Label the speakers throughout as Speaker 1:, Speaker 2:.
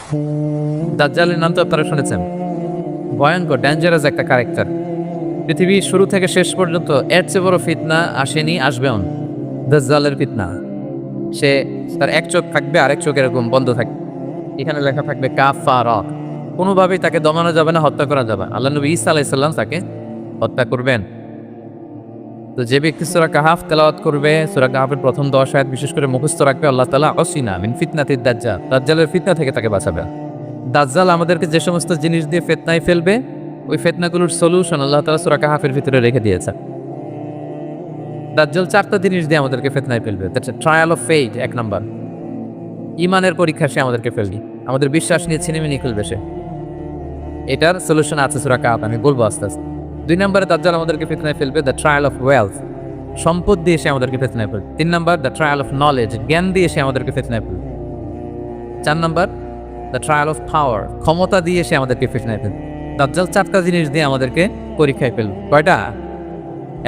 Speaker 1: দাজ্জালের নাম তো আপনারা শুনেছেন, ভয়ঙ্কর ডেঞ্জারাস একটা ক্যারেক্টার। পৃথিবীর শুরু থেকে শেষ পর্যন্ত এর চেয়ে বড় ফিতনা আসেনি, আসবেও না। দাজ্জালের ফিতনা, সে তার এক চোখ থাকবে, আরেক চোখ এরকম বন্ধ থাকবে, এখানে লেখা থাকবে কাফারা। কোনোভাবেই তাকে দমানো যাবে না, হত্যা করা যাবে। আল্লাহ নবী ঈসা আলাইহিস সালাম তাকে হত্যা করবেন। তো যে ব্যক্তি সূরা কাহাফ তেলাওয়াত করবে, সূরা কাহাফের প্রথম 10 আয়াত বিশেষ করে মুখস্থ রাখবে, আল্লাহ তাআলা আসিনা মিন ফিতনাতিদ দাজ্জাল, দাজ্জালের ফিতনা থেকে তাকে বাঁচাবে। দাজ্জাল আমাদেরকে যে সমস্ত জিনিস দিয়ে ফিতনায় ফেলবে, ওই ফিতনাগুলোর সলিউশন আল্লাহ তাআলা সূরা কাহাফের ভিতরে রেখে দিয়েছেন। দাজ্জাল 4টা জিনিস দিয়ে আমাদেরকে ফিতনায় ফেলবে। That's trial of faith, 1 number. ঈমানের পরীক্ষা সে আমাদেরকে ফেলবে, আমাদের বিশ্বাস নিয়ে ছিনিমিনি খেলবে সে। এটার সলিউশন আছে সূরা কাহাফ, আমি বলবো আস্তে আস্তে। 2 নম্বরে দাজ্জাল আমাদেরকে ফিতনায় ফেলবে, দ্য ট্রায়াল অফ ওয়েলথ, সম্পদ দিয়ে সে আমাদেরকে ফিতনায় ফেলবে। 3 number the trial of knowledge, জ্ঞান দিয়ে সে আমাদেরকে ফিতনায় ফেলবে। 4 number the trial of power, ক্ষমতা দিয়ে সে আমাদেরকে ফিতনায় ফেলবে। দাজ্জাল 4টা জিনিস দিয়ে আমাদেরকে পরীক্ষায় ফেলবে। কয়টা?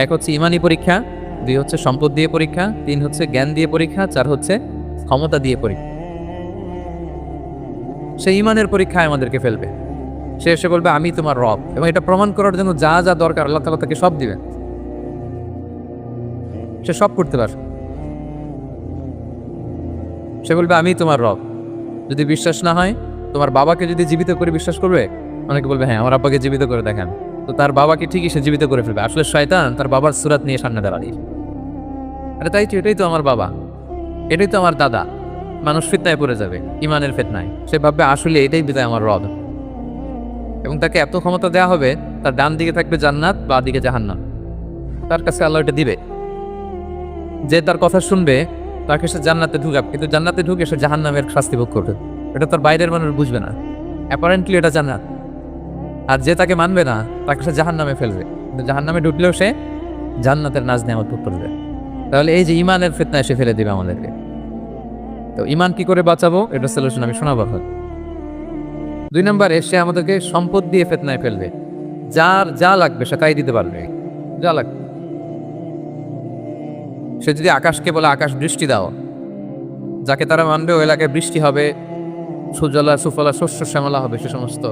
Speaker 1: 1 হচ্ছে ইমানি পরীক্ষা, 2 হচ্ছে সম্পদ দিয়ে পরীক্ষা, 3 হচ্ছে জ্ঞান দিয়ে পরীক্ষা, 4 হচ্ছে ক্ষমতা দিয়ে পরীক্ষা। সে ইমানের পরীক্ষায় আমাদেরকে ফেলবে। সে এসে বলবে আমি তোমার রব, এবং এটা প্রমাণ করার জন্য যা যা দরকার আল্লাহ তাআলা তাকে সব দিবেন, সে সব করতে পারবে। সে বলবে আমি তোমার রব। যদি বিশ্বাস না হয়, তোমার বাবাকে যদি জীবিত করে বিশ্বাস করবে, অনেকে বলবে হ্যাঁ আমার আব্বাকে জীবিত করে দেখান, তো তার বাবাকে ঠিকই সে জীবিত করে ফেলবে। আসলে শয়তান তার বাবার সুরাত নিয়ে সামনে দাঁড়ায়, আরে তাই তো, এটাই তো আমার বাবা, এটাই তো আমার দাদা। মানুষ ফিতনায় পড়ে যাবে, ইমানের ফিতনায়। সে ভাববে আসলে এটাই বিদায় আমার রব, এবং তাকে এত ক্ষমতা দেওয়া হবে, তার ডান দিকে থাকবে জান্নাত, বা দিকে জাহান্নাম। তার কাছে আল্লাহ এটা দিবে, যে তার কথা শুনবে তাকে সে জান্নাতে ঢুকাবে, কিন্তু জান্নাতে ঢুকে সে জাহান্নামের শাস্তি ভোগ করবে। এটা তার বাইরের মানুষ বুঝবে না, অ্যাপারেন্টলি এটা জান্নাত। আর যে তাকে মানবে না, তাকে সে জাহান্নামে ফেলবে, কিন্তু জাহান্নামে ঢুকলেও সে জান্নাতের নাজ নেওয়া ভোগ করবে। তাহলে এই যে ইমানের ফিতনায় সে ফেলে দিবে আমাদেরকে। তো ইমান কি করে বাঁচাবো, এটা সলিউশন আমি শোনাবো এখন। 2 নম্বরে সে আমাদেরকে সম্পদ দিয়ে ফিতনায় ফেলবে। যার যা লাগবে সে তাই দিতে পারবে, যা লাগবে। সে যদি আকাশকে বলে আকাশ বৃষ্টি দাও, যাকে তারা মানবে ওই এলাকায় বৃষ্টি হবে, সুজলা সুফলা শস্য শ্যামলা হবে সে সমস্ত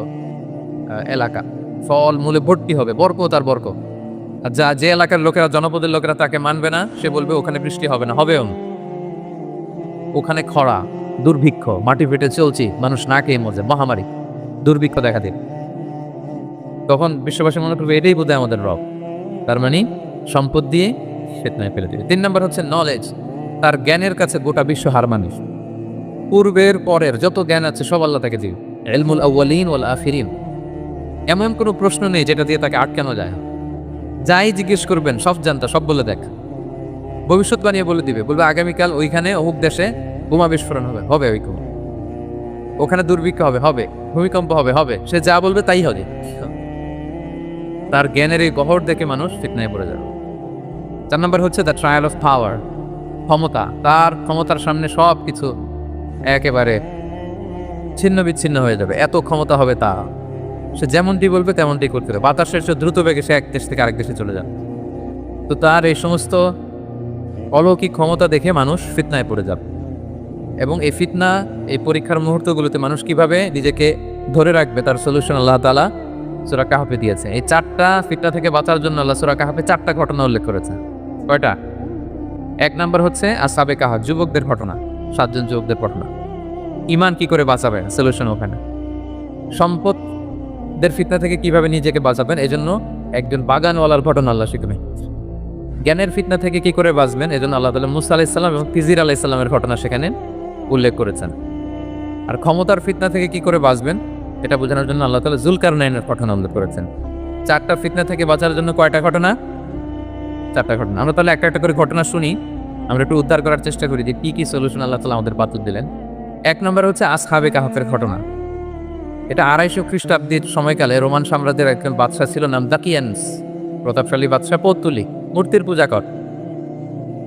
Speaker 1: এলাকা, ফল মূলে ভর্তি হবে, বরকত আর বরকত। আর যে এলাকার লোকেরা, জনপদের লোকেরা তাকে মানবে না, সে বলবে ওখানে বৃষ্টি হবে না, হবেও না। ওখানে খরা, দুর্ভিক্ষ, মাটি ফেটে চলছি, মানুষ না খেয়ে মজে, মহামারী, দুর্ভিক্ষ দেখা দিন। তখন বিশ্ববাসী মনে করবে এটাই বোধহয় আমাদের রব। তার মানে সম্পদ দিয়ে ফিতনায় ফেলে দিবে। 3 নম্বর হচ্ছে নলেজ, তার জ্ঞানের কাছে গোটা বিশ্ব হার মানিস। পূর্বের পরের যত জ্ঞান আছে সব আল্লাহ তাকে দিবে। ইলমুল আউয়ালিন ওয়াল আখিরিন, এমন কোনো প্রশ্ন নেই যেটা দিয়ে তাকে আটকানো যায়। যাই জিজ্ঞেস করবেন সব জানতা, সব বলে দেখ। ভবিষ্যৎবাণী বলে দিবে, বলবে আগামীকাল ওইখানে অমুক দেশে বোমা বিস্ফোরণ হবে, হবে ওইরকম। ওখানে দুর্ভিক্ষ হবে, হবে। ভূমিকম্প হবে, হবে। সে যা বলবে তাই হবে। তার জ্ঞানের এই গহর দেখে মানুষ ফিতনায় পড়ে যাবে। 4 নম্বর হচ্ছে দ্য ট্রায়াল অফ পাওয়ার, ক্ষমতা। তার ক্ষমতার সামনে সব কিছু একেবারে ছিন্ন বিচ্ছিন্ন হয়ে যাবে, এত ক্ষমতা হবে তা। সে যেমনটি বলবে তেমনটি করতে হবে। বাতাসের চেয়ে দ্রুত বেগে সে এক দেশ থেকে আরেক দেশে চলে যাবে। তো তার এই সমস্ত অলৌকিক ক্ষমতা দেখে মানুষ ফিতনায় পড়ে যাবে। এবং এই ফিতনা, এই পরীক্ষার মুহূর্তগুলোতে মানুষ কিভাবে নিজেকে ধরে রাখবে, তার সলিউশন আল্লাহ তাআলা সূরা কাহাফে দিয়েছে। এই 4টা ফিতনা থেকে বাঁচার জন্য আল্লাহ সূরা কাহাফে 4টা ঘটনা উল্লেখ করেছে। কয়টা? 1 নাম্বার হচ্ছে আসহাবে কাহাফ, যুবকদের ঘটনা, 7 জন যুবকদের ঘটনা। ঈমান কি করে বাঁচাবেন, সলিউশন ওখানে। সম্পদের ফিতনা থেকে কিভাবে নিজেকে বাঁচাবেন, এজন্য একজন বাগানওয়ালার ঘটনা আল্লাহ শিখাবে। জ্ঞানের ফিতনা থেকে কি করে বাঁচবেন, এজন্য আল্লাহ তাআলা মুসা আলাইহিস সালাম এবং খিজির আলাইহিস সালামের ঘটনা সেখানে উল্লেখ করেছেন। আর ক্ষমতার ফিতনা থেকে কি করে বাঁচবেন এটা বোঝানোর জন্য আল্লাহ তাআলা যুলকারনাইনের ঘটনা উল্লেখ করেছেন। 4টা ফিতনা থেকে বাঁচার জন্য কয়টা ঘটনা? 4টা ঘটনা। আমরা তাহলে একটা একটা করে ঘটনা শুনি, আমরা একটু উদ্ধার করার চেষ্টা করি যে কি কি সলিউশন আল্লাহ তাআলা আমাদের বাতলে দিলেন। 1 নম্বর হচ্ছে আসহাবে কাহাফের ঘটনা। এটা 250 খ্রিস্টাব্দের সময়কালে রোমান সাম্রাজ্যের একজন বাদশা ছিল, নাম দাকিয়ানস, প্রতাপশালী বাদশা, পৌত্তলিক, মূর্তির পূজা কর।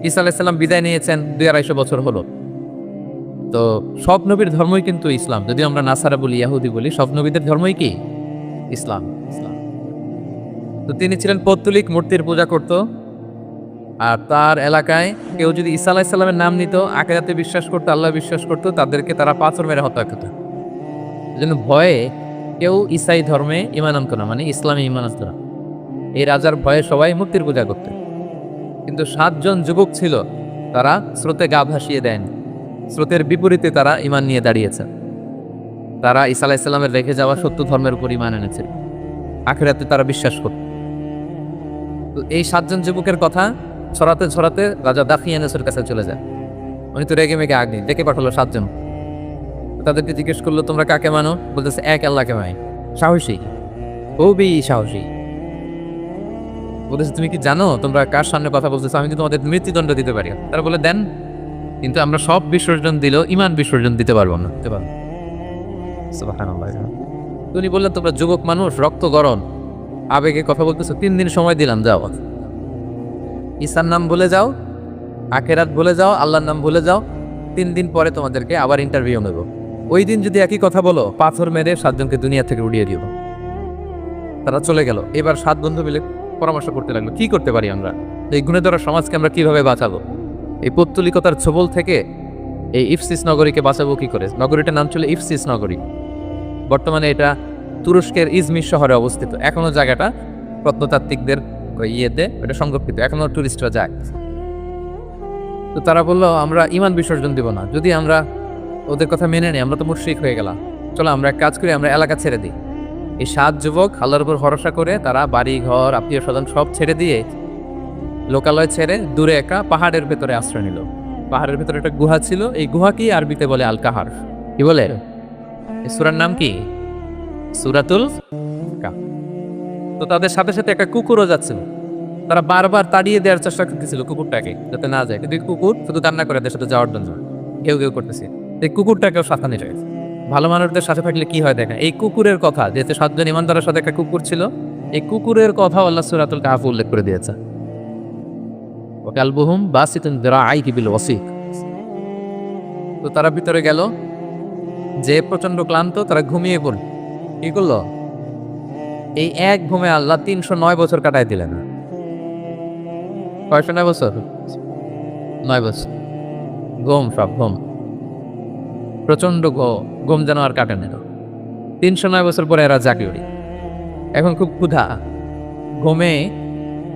Speaker 1: ঈসা আলাইহিস সালাম বিদায় নিয়েছেন, 250 বছর হলো। তো সব নবীর ধর্মই কিন্তু ইসলাম, যদি আমরা নাসারা বলি, ইহুদি বলি, সব নবীদের ধর্মই কি? ইসলাম। ইসলাম। তো তিনি ছিলেন পৌত্তলিক, মূর্তির পূজা করত। আর তার এলাকায় কেউ যদি ঈসা আলাইহিস সালামের নাম নিত, আখিরাতে বিশ্বাস করতো, আল্লাহ বিশ্বাস করতো, তাদেরকে তারা পাথর মেরে হত্যা করত। এজন্য ভয়ে কেউ ইসাই ধর্মে ইমান আনতো না, মানে ইসলামে ইমান আনতো না। এই রাজার ভয়ে সবাই মূর্তির পূজা করতে। কিন্তু 7 জন যুবক ছিল, তারা স্রোতে গা ভাসিয়ে দেন, স্রোতের বিপরীতে তারা ইমান নিয়ে দাঁড়িয়েছে। তারা ঈসা আলাইহিস সালামের রেখে যাওয়া সত্য ধর্মের উপর ইমান এনেছে, আখিরাতে তারা বিশ্বাস করত। তো এই 7 জন যুবকের কথা ছড়াতে ছড়াতে রাজা দাখিয়ানুসের কাছে চলে যায়। উনি তো রেগে মেগে আগ্নি ডেকে পাঠালো 7 জন। তাদেরকে জিজ্ঞেস করলো, তোমরা কাকে মানো? বলতেছে এক আল্লাহকে মানি। সাহসী, খুবই সাহসী। বলতেছে তুমি কি জানো তোমরা কার সামনে কথা বলতেছো? আমি কিন্তু তোমাদের মৃত্যুদণ্ড দিতে পারি। তারা বলে দেন, কিন্তু আমরা সব বিসর্জন দিলেও ইমান বিসর্জন দিতে পারবো না। সুবহানাল্লাহ। উনি বললেন, তোমরা যুবক মানুষ, রক্ত গরম, আবেগে কথা বলতেছো, 3 দিন সময় দিলাম, যাও। ঈসার নাম ভুলে যাও, আখেরাত ভুলে যাও, আল্লাহর নাম ভুলে যাও। 3 দিন পরে তোমাদেরকে আবার ইন্টারভিউ নেব। ওই দিন যদি একই কথা বলো, পাথর মেরে 7 জনকে দুনিয়া থেকে উড়িয়ে দিব। তারা চলে গেল। এবার 7 বন্ধু মিলে পরামর্শ করতে লাগলো, কি করতে পারি আমরা, এই গুণেধরা সমাজকে আমরা কিভাবে বাঁচাবো, এই পৌত্তলিকতার ছোবল থেকে এই ইফসিস নগরীকে বাঁচাবো কি করে। নগরীটার নাম ছিল ইফসিস নগরী। বর্তমানে এটা তুরস্কের ইজমির শহরে অবস্থিত। এখনো জায়গাটা প্রত্নতাত্ত্বিকদের ইয়েতে এটা সংরক্ষিত, এখনো টুরিস্টরা যায়। তো তারা বললো, আমরা ইমান বিসর্জন দিব না, যদি আমরা ওদের কথা মেনে নিই আমরা তো মুশরিক হয়ে গেলাম। চলো আমরা এক কাজ করি, আমরা এলাকা ছেড়ে দিই। এই 7 যুবক আল্লাহর উপর ভরসা করে তারা বাড়ি ঘর আত্মীয় স্বজন সব ছেড়ে দিয়ে লোকালয় ছেড়ে দূরে একটা পাহাড়ের ভেতরে আশ্রয় নিল। পাহাড়ের ভেতরে একটা গুহা ছিল, এই গুহা কি আরবিতে বলে আল কাহার। কি বলে? এই সূরার নাম কি? সূরাতুল কাহফ। তো তাদের সাথে সাথে একটা কুকুরও যাচ্ছিল। তারা বারবার তাড়িয়ে দেওয়ার চেষ্টা করতেছিল কুকুরটাকে, যাতে না যায়, কিন্তু কুকুর শুধু কান্না করে এদের সাথে যাওয়ার জন্য ঘেউ ঘেউ করতেছে। এই কুকুরটাকেও সাথে নিয়ে গেছে। ভালো মানুষদের সাথে থাকলে কি হয় দেখেন, এই কুকুরের কথা, যেহেতু 7 জন ইমানদারের সাথে একটা কুকুর ছিল, এই কুকুরের কথা আল্লাহ সূরাতুল কাহফ উল্লেখ করে দিয়েছে। ওয়া কালবুহুম বাসিতুন যিরাআইহি বিল ওয়াসিক। তো তারা ভিতরে গেল, যে প্রচন্ড ক্লান্ত, তারা ঘুমিয়ে পড়ল। কি করলো? এই এক ঘুমে আল্লাহ 309 বছর কাটায় দিলেন। 9 বছর, 9 বছর ঘুম, সব ঘুম, প্রচন্ড ঘুম যেন আর কাটে না। 309 বছর পরে এরা জাগে উঠি। এখন খুব ক্ষুধা, ঘুমে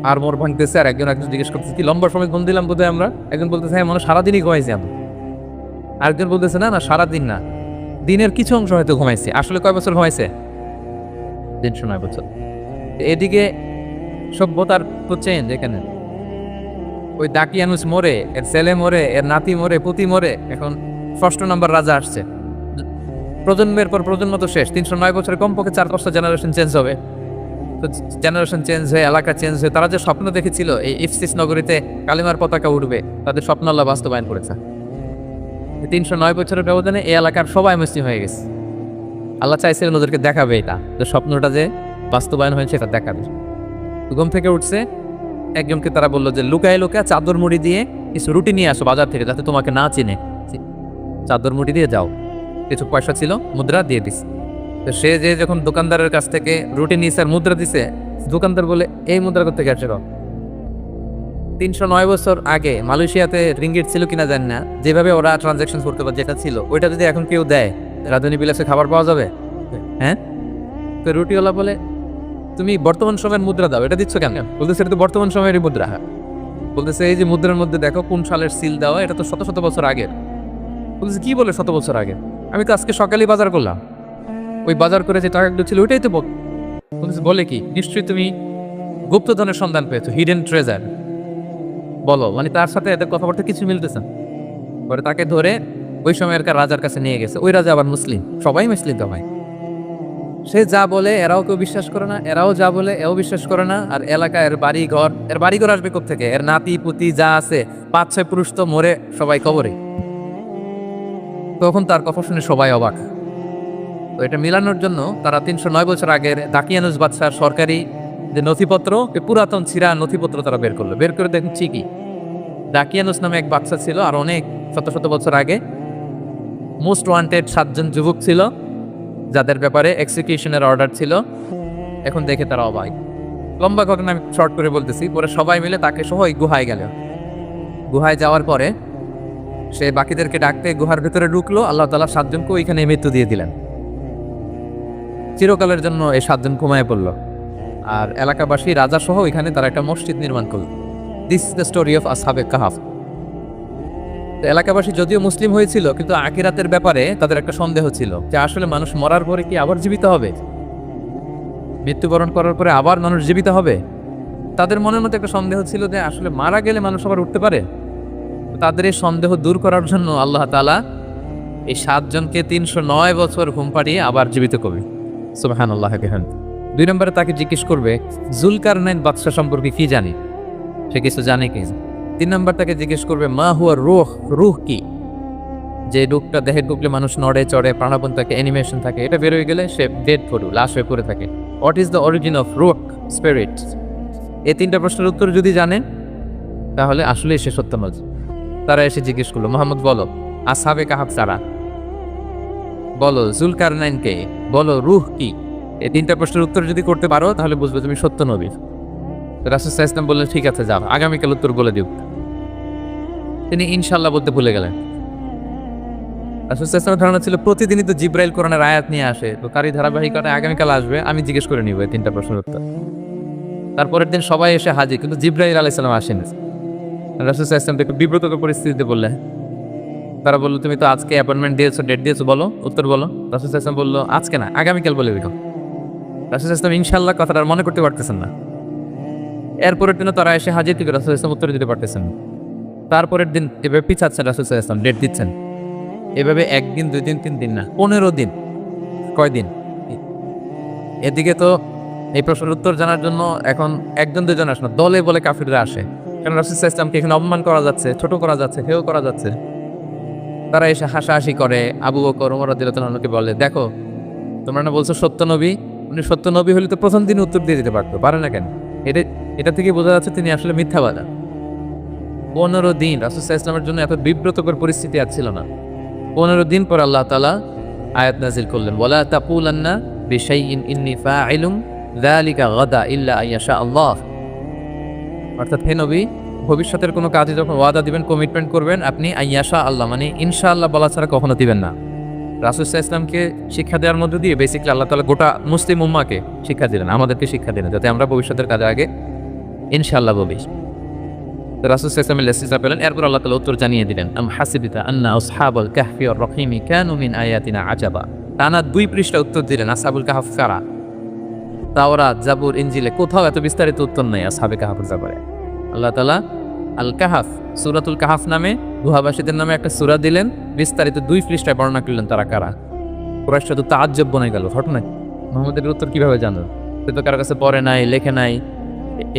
Speaker 1: আর মোর ভাঙতেছে। আর একজন জিজ্ঞেস করতেছে, কি লম্বা সময় ঘুম দিলাম বোধহয় আমরা? একজন বলতেছে, হ্যাঁ মনে সারাদিনই ঘুমাইছি আমি। আরেকজন বলতেছে, না না সারাদিন না, দিনের কিছু অংশ হয়তো ঘুমাইছি। আসলে কয় বছর ঘুমাইছে? 309 বছর। এদিকে সভ্যতার তো চেঞ্জ। এখানে ওই দাকিয়ানুস মরে, এর ছেলে মরে, এর নাতি মরে, পুতি মরে, এখন 6 নম্বর রাজা আসছে। প্রজন্মের পর প্রজন্ম তো শেষ। 309 বছরে কমপক্ষে 4-5টা জেনারেশন চেঞ্জ হবে। তো জেনারেশন চেঞ্জ হয়ে, এলাকা চেঞ্জ হয়ে, তারা যে স্বপ্ন দেখেছিল এই ইফসিস নগরীতে কালিমার পতাকা উঠবে, তাদের স্বপ্ন আল্লাহ বাস্তবায়ন করেছে। 309 বছরের ব্যবধানে এই এলাকার সবাই মুসলিম হয়ে গেছে। আল্লাহ চাইছিলেন ওদেরকে দেখাবে এটা, যে স্বপ্নটা যে বাস্তবায়ন হয়েছে এটা দেখাবে। ঘুম থেকে উঠছে, একজনকে তারা বললো যে লুকায় লুকায় চাদর মুড়ি দিয়ে কিছু রুটি নিয়ে আসো বাজার থেকে, যাতে তোমাকে না চিনে। চাদর মুড়ি দিয়ে যাও। কিছু পয়সা ছিল, মুদ্রা দিয়ে দিস। তো সে যে যখন দোকানদারের কাছ থেকে রুটি নিয়েছে আর মুদ্রা দিছে, দোকানদার বলে, এই মুদ্রা করতে গেছে। 309 বছর আগে মালয়েশিয়াতে রিঙ্গিট ছিল কিনা জানি না, যেভাবে ওরা ট্রানজাকশন করতে পারে যেটা ছিল, ওইটা যদি এখন কেউ দেয়, রাজধানী বিলাসে খাবার পাওয়া যাবে? হ্যাঁ। তো রুটিওয়ালা বলে, তুমি বর্তমান সময়ের মুদ্রা দাও, এটা দিচ্ছ কেন? বলতেছে, এটা তো বর্তমান সময়ের মুদ্রা। বলতেছে, এই যে মুদ্রার মধ্যে দেখো কোন সালের সিল দেওয়া, এটা তো শত শত বছর আগের। বলতেছে, কি বলে শত বছর আগে? আমি তো আজকে সকালেই বাজার করলাম, ওই বাজার করে যে টাকাগুলো ছিল ওইটাই তো বলতেছে। বলে কি? নিশ্চয়ই তুমি গুপ্তধনের সন্ধান পেয়েছো, হিডেন ট্রেজার। বলো, মানে তার সাথে এদের কথাবার্তা কিছু মিলতেছে। পরে তাকে ধরে ওই সময়কার রাজার কাছে নিয়ে গেছে। ওই রাজা আবার মুসলিম, সবাই মুসলিম তো ভাই। সে যা বলে এরাও কেউ বিশ্বাস করে না, এরাও যা বলে এও বিশ্বাস করে না। আর এলাকা, এর বাড়িঘর আসবে কোত্থেকে? এর নাতি পুতি যা আছে 5-6 পুরুষ তো মরে সবাই কবরে। তখন তার কথা শুনে সবাই অবাক। তো এটা মিলানোর জন্য তারা 309 বছর আগের দাকিয়ানুস বাদশার সরকারি যে নথিপত্র, পুরাতন ছিঁড়া নথিপত্র তারা বের করলো। বের করে দেখুন ঠিকই দাকিয়ানুস নামে এক বাদশা ছিল, আর অনেক শত শত বছর আগে মোস্ট ওয়ান্টেড 7 জন যুবক ছিল, যাদের ব্যাপারে এক্সিকিউশনের অর্ডার ছিল। এখন দেখে তারা অবাক। লম্বা ঘটনা আমি শর্ট করে বলতেছি। পরে সবাই মিলে তাকে সহ ওই গুহায় গেল। গুহায় যাওয়ার পরে সে বাকিদেরকে ডাকতে গুহার ভেতরে ঢুকলো। আল্লাহ তাআলা 7 জনকে ওইখানে মৃত্যু দিয়ে দিলেন। চিরকালের জন্য এই 7 জন ঘুমায় পড়ল, আর এলাকাবাসী রাজা সহ এখানে তারা একটা মসজিদ নির্মাণ করল। This is the story of আসহাবে কাহাফ। এলাকাবাসী যদিও মুসলিম হয়েছিল, কিন্তু আখিরাতের ব্যাপারে তাদের একটা সন্দেহ ছিল যে আসলে মানুষ মরার পরে কি আবার জীবিত হবে, মৃত্যুবরণ করার পরে আবার মানুষ জীবিত হবে। তাদের মনের মধ্যে একটা সন্দেহ ছিল যে আসলে মারা গেলে মানুষ আবার উঠতে পারে। তাদের এই সন্দেহ দূর করার জন্য আল্লাহ তাআলা এই 7 জনকে 309 বছর ঘুম পাড়িয়ে আবার জীবিত করবে। সুবহানাল্লাহ। 2 নম্বরে তাকে জিজ্ঞেস করবে জুলকারনাইন বাদশা সম্পর্কে কি জানি, সে কিছু জানে কি। 3 নম্বর তাকে জিজ্ঞেস করবে মা হুয়া রূহ, রূহ কি, যে রূহটা দেহে ঢুকলে মানুষ নড়ে চড়ে, প্রাণবন্ত থাকে, অ্যানিমেশন থাকে, এটা বের হয়ে গেলে সে ডেড পড়ু, লাশ হয়ে পড়ে থাকে। What is the origin of রূহ, স্পিরিট? এই 3টা প্রশ্নের উত্তর যদি জানেন তাহলে আসলেই সে সত্য নবী। তারা এসে জিজ্ঞেস করলো মুহাম্মদ বলো আসহাবে কাহাফ কারা, বলো জুলকারনাইন কে, বলো রূহ কি। এই 3টা প্রশ্নের উত্তর যদি করতে পারো তাহলে বুঝবে তুমি সত্য নবী। রাসূল সাল্লাল্লাহু আলাইহি ওয়াসাল্লাম বললেন ঠিক আছে যাও, আগামীকাল উত্তর বলে দিও। তিনি ইনশাআল্লাহ বলতে ভুলে গেলেন। রাসূল সাল্লাল্লাহু আলাইহি ওয়াসাল্লামের ধারণা ছিল প্রতিদিনই তো জিব্রাইল কোরআনের আয়াত নিয়ে আসে, তো তারই ধারাবাহিকতায় আগামীকাল আসবে, আমি জিজ্ঞেস করে নিব এই 3টা প্রশ্নের উত্তর। তারপরের দিন সবাই এসে হাজির, কিন্তু জিব্রাইল আলাইহিস সালাম আসেনি। রাসূল সাল্লাল্লাহু আলাইহি ওয়াসাল্লাম একটু বিব্রতকর পরিস্থিতিতে বললেন। তারা বললো তুমি তো আজকে অ্যাপয়েন্টমেন্ট দিয়েছো, ডেট দিয়েছো, বলো উত্তর বলো। রাসূল সাল্লাল্লাহু আলাইহি ওয়াসাল্লাম বললো আজকে না, আগামীকাল বলে দিও। রাসূল সাল্লাল্লাহু আলাইহি ওয়াসাল্লাম ইনশাআল্লাহ কথাটা আর মনে করতে পারতেছেন না। এরপরের দিনও তারা এসে হাজির, থেকে রাসূল সাল্লাল্লাহু আলাইহি ওয়াসাল্লাম উত্তর দিতে পারতেছেন না। তারপরের দিন এভাবে পিছাচ্ছেন, রাসূল সাল্লাল্লাহু আলাইহি ওয়াসাল্লাম ডেট দিচ্ছেন, এভাবে 1 দিন 2 দিন 3 দিন না 15 দিন। কয়দিন? এদিকে তো এই প্রশ্নের উত্তর জানার জন্য এখন 1 জন 2 জন আসে না, দলে বলে কাফিররা আসে, কারণ রাসূল সাল্লাল্লাহু আলাইহি ওয়াসাল্লামকে এখানে অপমান করা যাচ্ছে, ছোট করা যাচ্ছে, হেয় করা যাচ্ছে। তারা এসে হাসাহাসি করে। আবু বকর, ওমর রাদিয়াল্লাহু আনহুকে বলে দেখো তোমরা না বলছো সত্য নবী, উনি সত্য নবী হলে তো প্রথম দিন উত্তর দিয়ে দিতে পারতো, পারে না কেন? এটা থেকে বোঝা যাচ্ছে তিনি আসলে মিথ্যাবাদী। 15 দিন রাসূল সাল্লাল্লাহু আলাইহি ওয়াসাল্লামের জন্য এত বিব্রতকর পরিস্থিতি আর ছিল না। 15 দিন পর আল্লাহ তাআলা আয়াত নাযিল করলেন ওয়ালা তাকুলান্না বিশাইইন ইন্নী ফাইলুম যালিকা গাদা ইল্লা আইয়াশা আল্লাহ। অর্থাৎ হে নবী, ভবিষ্যতের কোনো কাজে যখন ওয়াদা দিবেন, কমিটমেন্ট করবেন, আপনি আইয়াশা আল্লাহ মানে ইনশাআল্লাহ বলা ছাড়া কখনো দিবেন না। রাসূল সাল্লাল্লাহু আলাইহি ওয়াসাল্লামকে শিক্ষা দেওয়ার মধ্য দিয়ে বেসিক্যালি আল্লাহ তাআলা গোটা মুসলিম উম্মাহকে শিক্ষা দিলেন, আমাদেরকে শিক্ষা দিলেন, যাতে আমরা ভবিষ্যতের কাজে আগে ইনশাআল্লাহ বলি। রাসূল সাল্লাল্লাহু আলাইহি ওয়াসাল্লাম লেসিসা পেলেন। এরপর আল্লাহ তাআলা উত্তর জানিয়ে দিলেন আম হাসিবিতা আন্না আসহাবাল কাহফি ওয়ার রহিমি কানু মিন আয়াতিনা আজাবা। টানা 2 পৃষ্ঠা উত্তর দিলেন আসহাবুল কাহফ কারা। তাওরাত, জাবুর, ইনজিলে কোথাও এত বিস্তারিত উত্তর নেই আসহাবে কাহফের ব্যাপারে। আল্লাহ তাআলা আল কাহাফ, সূরাতুল কাহাফ নামে গুহাবাসীদের নামে একটা সূরা দিলেন, বিস্তারিত 2 পৃষ্ঠায় বর্ণনা করলেন তারা কারা। কুরাইশরা তো তাআজ্জব বনে গেল, ঘটনা মুহাম্মদের উত্তর কিভাবে জানো? সে তো কারো কাছে পড়ে নাই, লেখে নাই,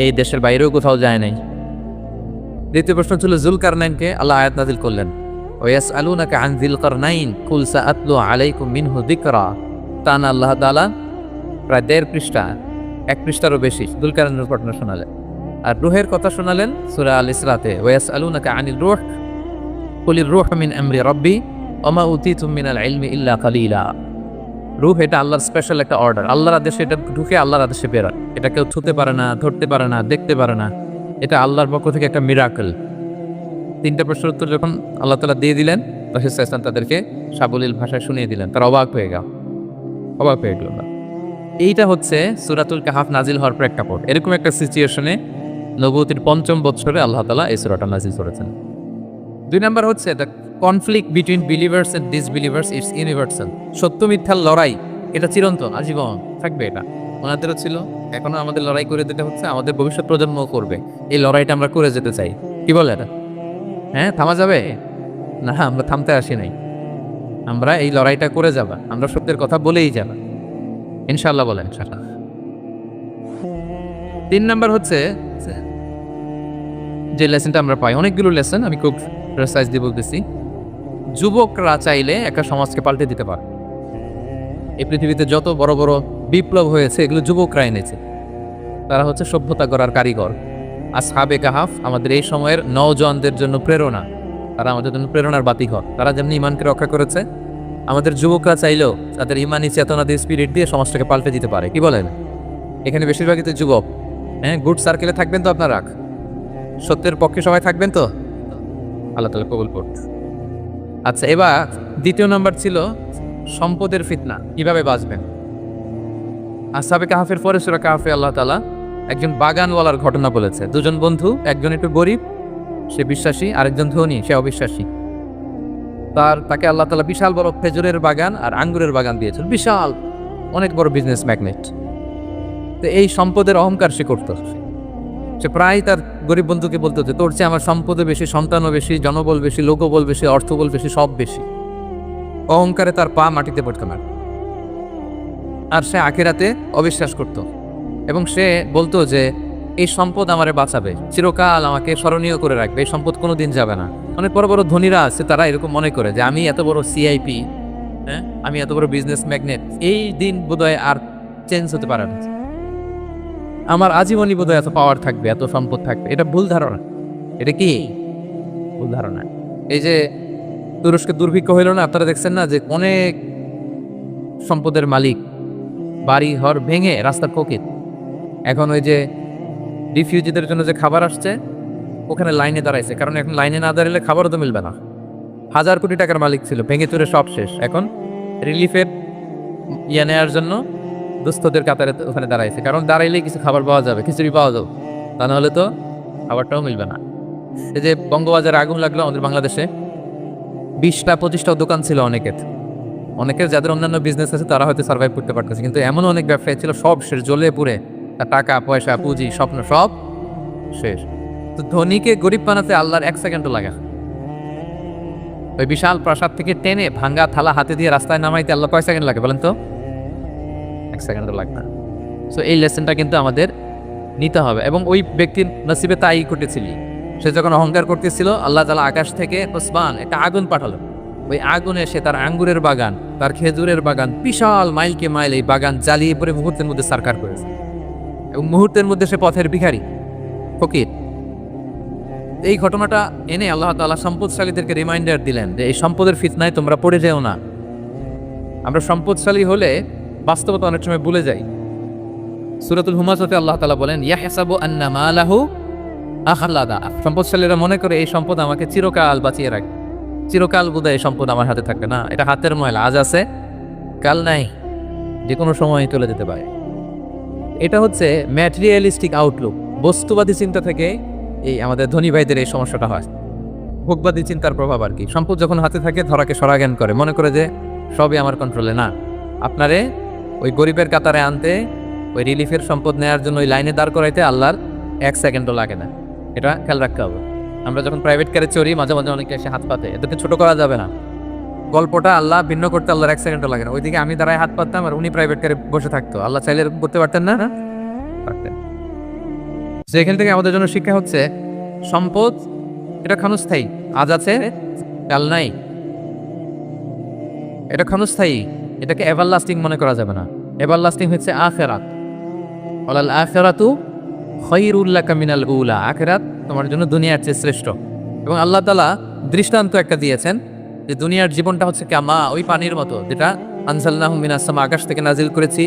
Speaker 1: এই দেশের বাইরেও কোথাও যায় নাই। দ্বিতীয় প্রশ্ন ছিল জুলকারনাইনকে। আল্লাহ আয়াত নাযিল করলেন ওয়াসআলুনাকা আন যিলকারনাইন কুল সাআতলু আলাইকুম মিনহু যিকরা। টানা আল্লাহ তাআলা প্রায় 1.5 পৃষ্ঠা, 1 পৃষ্ঠারও বেশি জুলকারনাইনের ঘটনা শোনালেন। আর রূহের কথা শোনালেন সূরা আল ইসরাতে ওয়াসআলুনাকা আনির রূহ কুলির রূহু মিন আমরি রাব্বি ওয়া মা উতিতুম মিনাল ইলমি ইল্লা কালিলা। রূহ এটা আল্লাহর স্পেশাল একটা অর্ডার, আল্লাহর আদেশে এটা ঢুকে আল্লাহর আদেশে বের হয়, এটা কেউ ছুঁতে পারে না, ধরতে পারে না, দেখতে পারে না, এটা আল্লাহর পক্ষ থেকে একটা মিরাকল। 3টা প্রশ্নের উত্তর যখন আল্লাহ তাআলা দিয়ে দিলেন, রাসূল সাল্লাল্লাহু আলাইহি ওয়াসাল্লাম তাদেরকে সাবলীল ভাষায় শুনিয়ে দিলেন। তারা অবাক হয়ে গেল। এইটা হচ্ছে সূরাতুল কাহাফ নাজিল হওয়ার প্রেক্ষাপট। এরকম একটা সিচুয়েশনে নবুয়তির 5ম বছরে আল্লাহ তাআলা এই সূরাটা নাজিল করেছেন। 2 নাম্বার হচ্ছে the conflict between believers and disbelievers it's universal. সত্য মিথ্যার লড়াই এটা চিরন্তন, আজীবন থাকবে। এটা ওনাদেরও ছিল, এখনো আমাদের লড়াই করে যেতে হচ্ছে, আমাদের ভবিষ্যৎ প্রজন্ম করবে। এই লড়াইটা আমরা করে যেতে চাই। কি বলে এটা? হ্যাঁ, থামা যাবে না? আমরা থামতে আসি নাই, আমরা এই লড়াইটা করে যাবা, আমরা সত্যের কথা বলেই যাবা ইনশাআল্লাহ। বলেন ইনশাআল্লাহ। 3 নাম্বার হচ্ছে যে লেসনটা আমরা পাই, অনেকগুলো লেসন, আমি খুব প্রেসাইজ দিয়ে বলতেছি। যুবকরা চাইলে একটা সমাজকে পাল্টে দিতে পারে। এই পৃথিবীতে যত বড় বড় বিপ্লব হয়েছে এগুলো যুবকরা এনেছে। তারা হচ্ছে সভ্যতা গড়ার কারিগর। আসহাবে কাহাফ আমাদের এই সময়ের নওজওয়ানদের জন্য প্রেরণা, তারা আমাদের জন্য প্রেরণার বাতিঘর। তারা যেমনি ইমানকে রক্ষা করেছে, আমাদের যুবকরা চাইলেও তাদের ইমানি চেতনা দিয়ে, স্পিরিট দিয়ে সমাজটাকে পাল্টে দিতে পারে। কি বলেন? এখানে বেশিরভাগই তো যুবক। হ্যাঁ, গুড সার্কেলে থাকবেন তো আপনারা, সত্যের পক্ষে সবাই থাকবেন তো, আল্লাহ তাআলা কবুল করুন। আচ্ছা, এবার 2য় নাম্বার ছিল সম্পদের ফিতনা, কিভাবে বাঁচবেন। আসহাবে কাহাফের পরে সূরা কাহাফে আল্লাহ তাআলা একজন বাগানওয়ালার ঘটনা বলেছে। দুজন বন্ধু, একজন একটু গরিব, সে বিশ্বাসী, আরেকজন ধনী, সে অবিশ্বাসী। তাকে আল্লাহ তাআলা বিশাল বড় খেজুরের বাগান আর আঙ্গুরের বাগান দিয়েছেন, বিশাল অনেক বড় বিজনেস ম্যাগনেট। তো এই সম্পদের অহংকার সে করত। সে প্রায় তার গরিব বন্ধুকে বলতো যে তোর চেয়ে আমার সম্পদও বেশি, সন্তানও বেশি, জনবল বেশি, লোকবল বেশি, অর্থবল বেশি, সব বেশি। অহংকারে তার পা মাটিতে পড়তো না। আর সে আখিরাতে অবিশ্বাস করত এবং সে বলতো যে এই সম্পদ আমারে বাঁচাবে, চিরকাল আমাকে স্মরণীয় করে রাখবে, এই সম্পদ কোনোদিন যাবে না। অনেক বড় বড় ধনীরা আছে, তারা এরকম মনে করে যে আমি এত বড় সিআইপি, হ্যাঁ, আমি এত বড় বিজনেস ম্যাগনেট, এই দিন বোধহয় আর চেঞ্জ হতে পারে না, আমার আজীবনই বোধহয় এত পাওয়ার থাকবে, এত সম্পদ থাকবে। এটা ভুল ধারণা। এটা কি ভুল ধারণা? এই যে তুরস্কে দুর্ভিক্ষ হইল না, আপনারা দেখছেন না যে অনেক সম্পদের মালিক বাড়ি ঘর ভেঙে রাস্তার ফকির। এখন ওই যে রিফিউজিদের জন্য যে খাবার আসছে, ওখানে লাইনে দাঁড়াইছে, কারণ এখন লাইনে না দাঁড়ালে খাবারও তো মিলবে না। 1000 কোটি টাকার মালিক ছিল, ভেঙে চুরে সব শেষ। এখন রিলিফের নেওয়ার জন্য দুস্থদের কাতারে ওখানে দাঁড়াইছে, কারণ দাঁড়াইলেই কিছু খাবার পাওয়া যাবে, খিচুড়ি পাওয়া যাবে, তা নাহলে তো খাবারটাও মিলবে না। এই যে বঙ্গবাজারে আগুন লাগলো আমাদের বাংলাদেশে, 20টা-25টা দোকান ছিল অনেকের যাদের অন্যান্য বিজনেস আছে তারা হয়তো সার্ভাইভ করতে পারতেছে, কিন্তু এমন অনেক ব্যবসায়ী ছিল সব শেষ, জ্বলে পুড়ে, তার টাকা পয়সা পুঁজি স্বপ্ন সব শেষ। তো ধনীকে গরিব বানাতে আল্লাহর 1 সেকেন্ডও লাগে। ওই বিশাল প্রাসাদ থেকে টেনে ভাঙ্গা থালা হাতে দিয়ে রাস্তায় নামাইতে আল্লাহ কয় সেকেন্ড লাগে বলেন তো? 1 সেকেন্ডও লাগে না। সো এই লেসনটা কিন্তু আমাদের নিতে হবে। এবং ওই ব্যক্তির নসিবে তাই ঘটেছিল। সে যখন অহংকার করতেছিল, আল্লাহ তাআলা আকাশ থেকে ওসমান একটা আগুন পাঠালো। ওই আগুনে সে তার আঙ্গুরের বাগান, তার খেজুরের বাগান, বিশাল মাইলকে মাইল এই বাগান জ্বালিয়ে পরে মুহূর্তের মধ্যে সারকার করেছে। এবং মুহূর্তের মধ্যে সে পথের ভিখারি, ফকির। এই ঘটনাটা এনে আল্লাহ তাআলা সম্পদশালীদেরকে রিমাইন্ডার দিলেন যে এই সম্পদের ফিতনায় তোমরা পড়ে যেও না। আমরা সম্পদশালী হলে বাস্তবতা অনেক সময় ভুলে যাই। সূরাতুল হুমাযাতে আল্লাহ তাআলা বলেন, ইয়াহসাবু আন্না মালাহু আখলাদা। সম্পদশালীরা মনে করে এই সম্পদ আমাকে চিরকাল বাঁচিয়ে রাখবে, চিরকাল বোধহয় এই সম্পদ আমার হাতে থাকবে না। এটা হাতের ময়লা, আজ আছে কাল নাই, যে কোনো সময় চলে যেতে পারে। এটা হচ্ছে ম্যাটেরিয়ালিস্টিক আউটলুক, বস্তুবাদী চিন্তা থেকে এই আমাদের ধনী ভাইদের এই সমস্যাটা হয়। ভোগবাদী চিন্তার প্রভাব আর কি। সম্পদ যখন হাতে থাকে ধরাকে সরাজ্ঞান করে, মনে করে যে সবই আমার কন্ট্রোলে। না, আপনারে ওই গরিবের কাতারে আনতে, ওই রিলিফের সম্পদ নেওয়ার জন্য ওই লাইনে দাঁড় করাইতে আল্লাহর 1 সেকেন্ডও লাগে না। এটা খেয়াল রাখতে হবে। আমরা যখন প্রাইভেট কারে চড়ি, মাঝে মাঝে অনেকে এসে হাত পাতে, এদেরকে ছোট করা যাবে না। গল্পটা আল্লাহ ভিন্ন করতে আল্লাহর 1 সেকেন্ডও লাগে না। ওইদিকে আমি দাঁড়ায় হাত পাততাম আর উনি প্রাইভেট কারে বসে থাকতো। আল্লাহ চাইলে এরকম করতে পারতেন না? পারতেন। সেখান থেকে আমাদের জন্য শিক্ষা হচ্ছে সম্পদ এটা ক্ষণস্থায়ী, আজ আছে কাল নাই। এটা ক্ষণস্থায়ী, এটাকে এভারলাস্টিং মনে করা যাবে না। এভারলাস্টিং হচ্ছে আখিরাত। ওয়ালাল আখিরাতু খায়রুল লাকা মিনাল উলা। আখিরাত তোমার জন্য দুনিয়ার চেয়ে শ্রেষ্ঠ। এবং আল্লাহ তাআলা দৃষ্টান্ত একটা দিয়েছেন যে দুনিয়ার জীবনটা হচ্ছে কামা, ওই পানির মতো, যেটা আনজালনাহু মিনাস সামা, আকাশ থেকে নাজিল করেছি।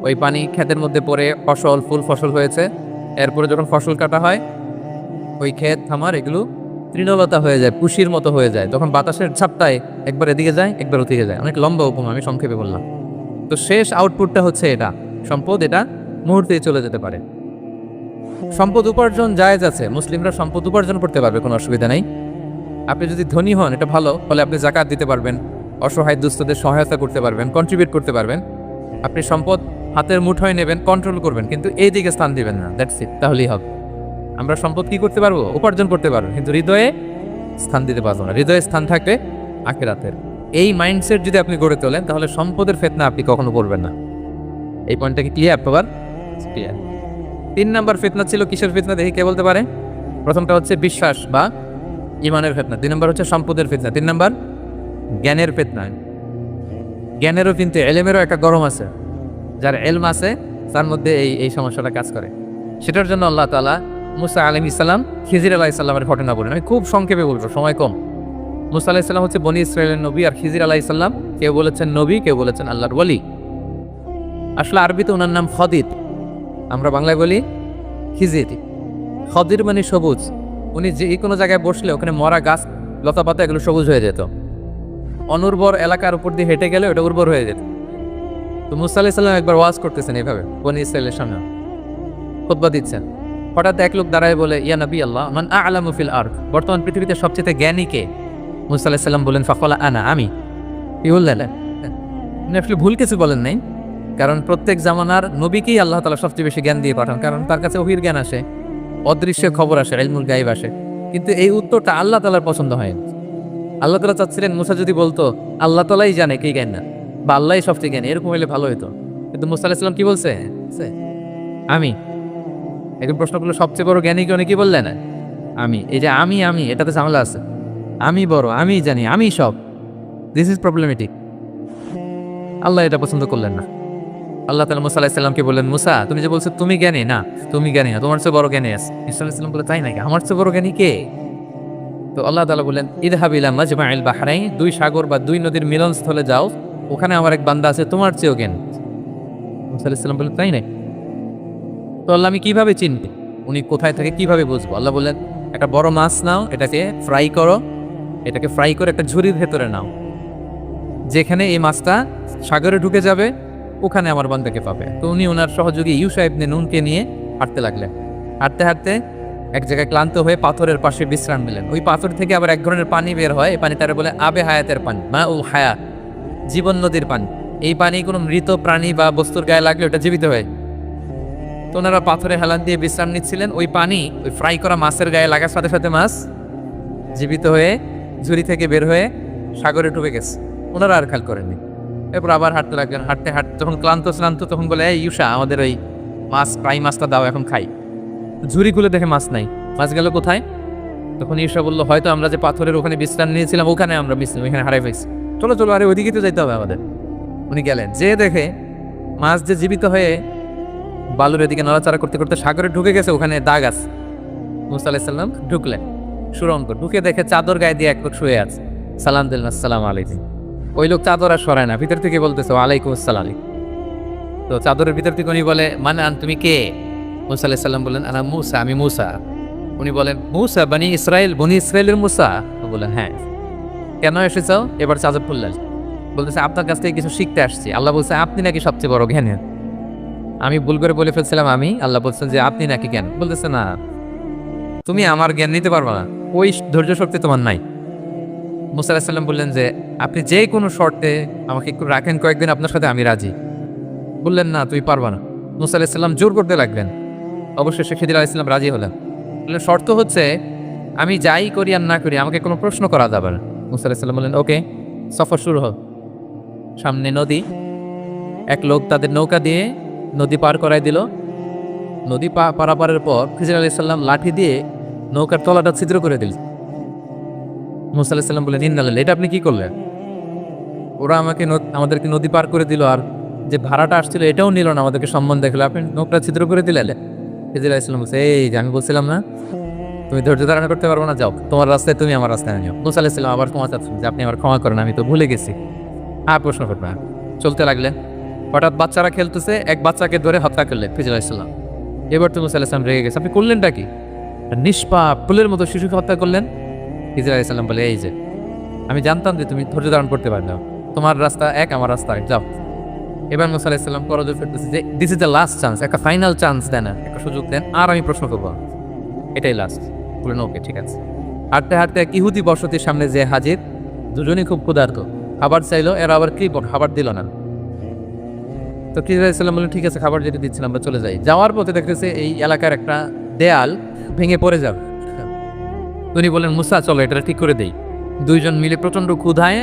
Speaker 1: ওই পানি ক্ষেতের মধ্যে পড়ে ফসল, ফুল ফসল হয়েছে। এরপরে যখন ফসল কাটা হয়, ওই ক্ষেত খামার এগুলো তৃণলতা হয়ে যায়, পুশির মতো হয়ে যায়। তখন বাতাসের ঝাপটায় একবার এদিকে যায়, একবার ওদিকে যায়। অনেক লম্বা উপমা, আমি সংক্ষেপে বললাম। তো শেষ আউটপুটটা হচ্ছে এটা, সম্পদ এটা মুহূর্তেই চলে যেতে পারে। সম্পদ উপার্জন জায়েজ আছে, মুসলিমরা সম্পদ উপার্জন করতে পারবে, কোনো অসুবিধা নেই। আপনি যদি ধনী হন এটা ভালো, ফলে আপনি যাকাত দিতে পারবেন, অসহায় দুস্থদের সহায়তা করতে পারবেন, কন্ট্রিবিউট করতে পারবেন। আপনি সম্পদ হাতের মুঠোয় নেবেন, কন্ট্রোল করবেন, কিন্তু এই দিকে স্থান দিবেন না। দ্যাটস ইট, তাহলেই হবে। আমরা সম্পদ কি করতে পারবো? উপার্জন করতে পারবো, কিন্তু হৃদয়ে স্থান দিতে পারবো না। হৃদয়ে স্থান থাকবে আখিরাতের। এই মাইন্ডসেট যদি আপনি গড়ে তোলেন, তাহলে সম্পদের ফিতনা আপনি কখনো পড়বেন না। এই পয়েন্টটা কি ক্লিয়ার? আপনার ক্লিয়ার? 3 নাম্বার ফিতনা ছিল কিসের ফিতনা দেখি কে বলতে পারে? প্রথমটা হচ্ছে বিশ্বাস বা ইমানের ফিতনা, 2 নম্বর হচ্ছে সম্পদের ফিতনা, 3 নম্বর জ্ঞানের ফিতনা। জ্ঞানেরও কিন্তু এলেমেরও একটা গরম আছে। যার এলম আছে তার মধ্যে এই সমস্যাটা কাজ করে। সেটার জন্য আল্লাহ তাআলা মুসা আলাইহিস সালাম, খিজির আলাইহিস সালামের ঘটনা বলেন। আমি খুব সংক্ষেপে বলবো, সময় কম। মুসা আলাইহিস সালাম হচ্ছে বনি ইসরাইলের নবী, আর খিজির আলাইহিস সালাম কেউ বলেছেন নবী, কেউ বলেছেন আল্লাহর ওয়ালি। আসলে আরবিতে ওনার নাম খদির, আমরা বাংলায় বলি খিজির। খদির মানে সবুজ। উনি যে কোনো জায়গায় বসলে ওখানে মরা গাছ, লতা পাতা এগুলো সবুজ হয়ে যেত। অনুর্বর এলাকার উপর দিয়ে হেঁটে গেলে ওটা উর্বর হয়ে যেত। তো মুসা আলাইহিস সালাম একবার ওয়াজ করতেছেন এইভাবে বনি ইসরাইলের সামনে, খুতবা দিচ্ছেন। হঠাৎ এক লোক দাঁড়ায় বলে, ইয়া নবী আল্লাহ, মান আ'লামু ফিল আরদ, বর্তমান পৃথিবীতে সবচেয়ে জ্ঞানী কে? মুসা আলাইহিস সালাম বলেন, ফাকালা আনা, আমি। কি বললেন? আপনি আসলে ভুল কিছু বলেন নাই, কারণ প্রত্যেক জামানার নবীকেই আল্লাহ তাআলা সবচেয়ে বেশি জ্ঞান দিয়ে পাঠান, কারণ তার কাছে ওহীর জ্ঞান আসে, অদৃশ্যের খবর আসে, ইলমুল গায়ব আসে। কিন্তু এই উত্তরটা আল্লাহ তাআলার পছন্দ হয়নি। আল্লাহ তাআলা চাচ্ছিলেন মুসা যদি বলতো আল্লাহ তাআলাই জানে কে জ্ঞান না, বা আল্লাহই সবচেয়ে জ্ঞানী, এরকম হলে ভালো হতো। কিন্তু মুসা আলাইহিস সালাম কি বলছে? আমি। এখন প্রশ্ন করলো সবচেয়ে বড় জ্ঞানী কে? কি বললেন? আমি। এই যে আমি এটাতে ঝামেলা আছে। আমি বড়, আমি জানি, আমি সব, দিস ইজ প্রবলেমেটিক। আল্লাহ এটা পছন্দ করলেন না। আল্লাহ তাআলা মুসা আলাইহিস সালামকে বললেন, মুসা তুমি যে বলছো তুমি জ্ঞানী, না তুমি জ্ঞানী না, তোমার চেয়ে বড় জ্ঞানী আছে। ঈসা আলাইহিস সালাম বলে, তাই নাকি? আমার চেয়ে বড় জ্ঞানী কে? তো আল্লাহ তাআলা বললেন, ইযহাব ইলা মাজমাইল বাহরাইন, দুই সাগর বা দুই নদীর মিলনস্থলে যাও, ওখানে আমার এক বান্দা আছে তোমার চেয়েও জ্ঞানী। মুসা আলাইহিস সালাম বললেন, তাই নাকি? তো আল্লাহ, আমি কিভাবে চিনবো উনি কোথায় থাকে, কিভাবে বুঝবো? আল্লাহ বললেন, একটা বড় মাছ নাও, এটাকে ফ্রাই করো, এটাকে ফ্রাই করে একটা ঝুড়ির ভেতরে নাও, যেখানে এই মাছটা সাগরে ঢুকে যাবে ওখানে আমার বান্দাকে পাবে। তো উনি ওনার সহযোগী ইউশা ইবনে নুনকে নিয়ে হাঁটতে লাগলেন। হাঁটতে হাঁটতে এক জায়গায় ক্লান্ত হয়ে পাথরের পাশে বিশ্রাম নিলেন। ওই পাথর থেকে আবার এক ধরনের পানি বের হয়, এই পানি তারা বলে আবে হায়াতের পানি, মা উ হায়াত, জীবন নদীর পানি। এই পানি কোনো মৃত প্রাণী বা বস্তুর গায়ে লাগলে ওটা জীবিত হয়। তো ওনারা পাথরে হেলান দিয়ে বিশ্রাম নিচ্ছিলেন, ওই পানি ওই ফ্রাই করা মাছের গায়ে লাগার সাথে সাথে মাছ জীবিত হয়ে ঝুড়ি থেকে বের হয়ে সাগরে ডুবে গেছে। ওনারা আর খেয়াল করেননি। এরপর আবার হাঁটতে লাগলেন। হাঁটতে হাঁটতে যখন ক্লান্ত তখন বলে, এই ইউশা, আমাদের ওই মাছ ফ্রাই মাছটা দাও, এখন খাই। ঝুড়ি খুলে দেখে মাছ নাই। মাছ গেল কোথায়? তখন ইউশা বললো, হয়তো আমরা যে পাথরের ওখানে বিশ্রাম নিয়েছিলাম ওখানে আমরা ওইখানে হারাই ফেলছি, চলো চলো, আরে ওইদিকে তো যাইতে হবে আমাদের। উনি গেলেন, যে দেখে মাছ যে জীবিত হয়ে বালুর এদিকে নড়াচড়া করতে করতে সাগরে ঢুকে গেছে, ওখানে দাগ আছে। মুসা আলাইহিস সালাম ঢুকলেন সুরঙ্গ, ঢুকে দেখে চাদর গায়ে দিয়ে এক লোক শুয়ে আছে। সালাম দিলেন, আসসালামু আলাইকুম। ওই লোক চাদর আর সরায় না, ভিতর থেকে বলতেছে, ওয়ালাইকুম আসসালাম। তো চাদরের ভিতর থেকে উনি বলে, মানে তুমি কে? মুসা আলাইহিস সালাম বললেন, আনা মুসা, আমি মুসা। উনি বলেন, মুসা বনি ইসরায়েলের মুসা? বললেন, হ্যাঁ। কেন এসেছো? এবার চাদর খুললেন, বলতেছে, আপনার কাছ থেকে কিছু শিখতে আসছি। আল্লাহ বলছে আপনি নাকি সবচেয়ে বড় জ্ঞানী। আমি ভুল করে বলে ফেলছিলাম আমি। আল্লাহ বলছেন যে আপনি নাকি জ্ঞান। বলতেছে, না, তুমি আমার জ্ঞান নিতে পারবে না, ওই ধৈর্য শক্তি তোমার নাই। মুসা আলাইহিস সালাম বললেন যে আপনি যে কোনো শর্তে আমাকে একটু রাখেন কয়েকদিন, আপনার সাথে আমি রাজি। বললেন, না তুমি পারবা না। মুসা আলাইহিস সালাম জোর করতে লাগলেন। অবশেষে খিদির আলাইহিস সালাম রাজি হলেন। বললেন, শর্ত হচ্ছে আমি যাই করি আর না করি আমাকে কোনো প্রশ্ন করা যাবে না। মুসা আলাইহিস সালাম বললেন, ওকে। সফর শুরু হোক। সামনে নদী, এক লোক তাদের নৌকা দিয়ে নদী পার করাই দিল। নদী পারাপারের পর খিজির আলাইহিস সালাম লাঠি দিয়ে নৌকার তলাটা ছিদ্র করে দিল। মুসা আলাইহিস সালাম বললেন, ইন্নালিল্লাহ, এটা আপনি কি করলেন? ওরা আমাদেরকে নদী পার করে দিল, আর যে ভাড়াটা আসছিল এটাও নিল না, আমাদেরকে সম্মান দেখালো, আপনি নৌকা ছিদ্র করে দিলেন। খিজির আলাইহিস সালাম বলছে, এই যে আমি বলছিলাম না তুমি ধৈর্য ধারণ করতে পারবো না, যাও তোমার রাস্তায়, তুমি আমার রাস্তায় নিও। মুসা আলাইহিস সালাম আবার ক্ষমা চাচ্ছেন যে আপনি আমার ক্ষমা করেন, আমি তো ভুলে গেছি, আর প্রশ্ন করবে না। চলতে লাগলেন। হঠাৎ বাচ্চারা খেলতেছে, এক বাচ্চাকে ধরে হত্যা করলেন খিজির আলাইহিস সালাম। এবার তো মুসা আলাইহিস সালাম রেগে গেছে, আপনি করলেনটা কি? নিষ্পাপ ফুলের মতো শিশুকে হত্যা করলেন। খিজির আলাইহিস সালাম বলে, এই যে আমি জানতাম যে তুমি ধৈর্য ধারণ করতে পারবে না, তোমার রাস্তা এক, আমার রাস্তা এক, যাও। এবার মুসা আলাইহিস সালাম করজোড়ে ফিরতেছে যে this is the last chance, একটা ফাইনাল চান্স দেন, একটা সুযোগ দেন, আর আমি প্রশ্ন করবো, এটাই লাস্ট। বললেন, ওকে ঠিক আছে। হাঁটতে হাঁটতে এক ইহুদি বসতির সামনে যে হাজির, দুজনই খুব ক্ষুধার্ত, খাবার চাইলো, এরা আবার কি খাবার দিল না। তো খিজির আলাইহিস সালাম বললেন, ঠিক আছে, খাবার যেটা দিচ্ছিলাম আমরা চলে যাই। যাওয়ার পথে দেখতেছে এই এলাকার একটা দেয়াল ভেঙে পড়ে যাবে। উনি বলেন, মুসা চলো এটা ঠিক করে দেই। দুইজন মিলে প্রচন্ড ক্ষুধায়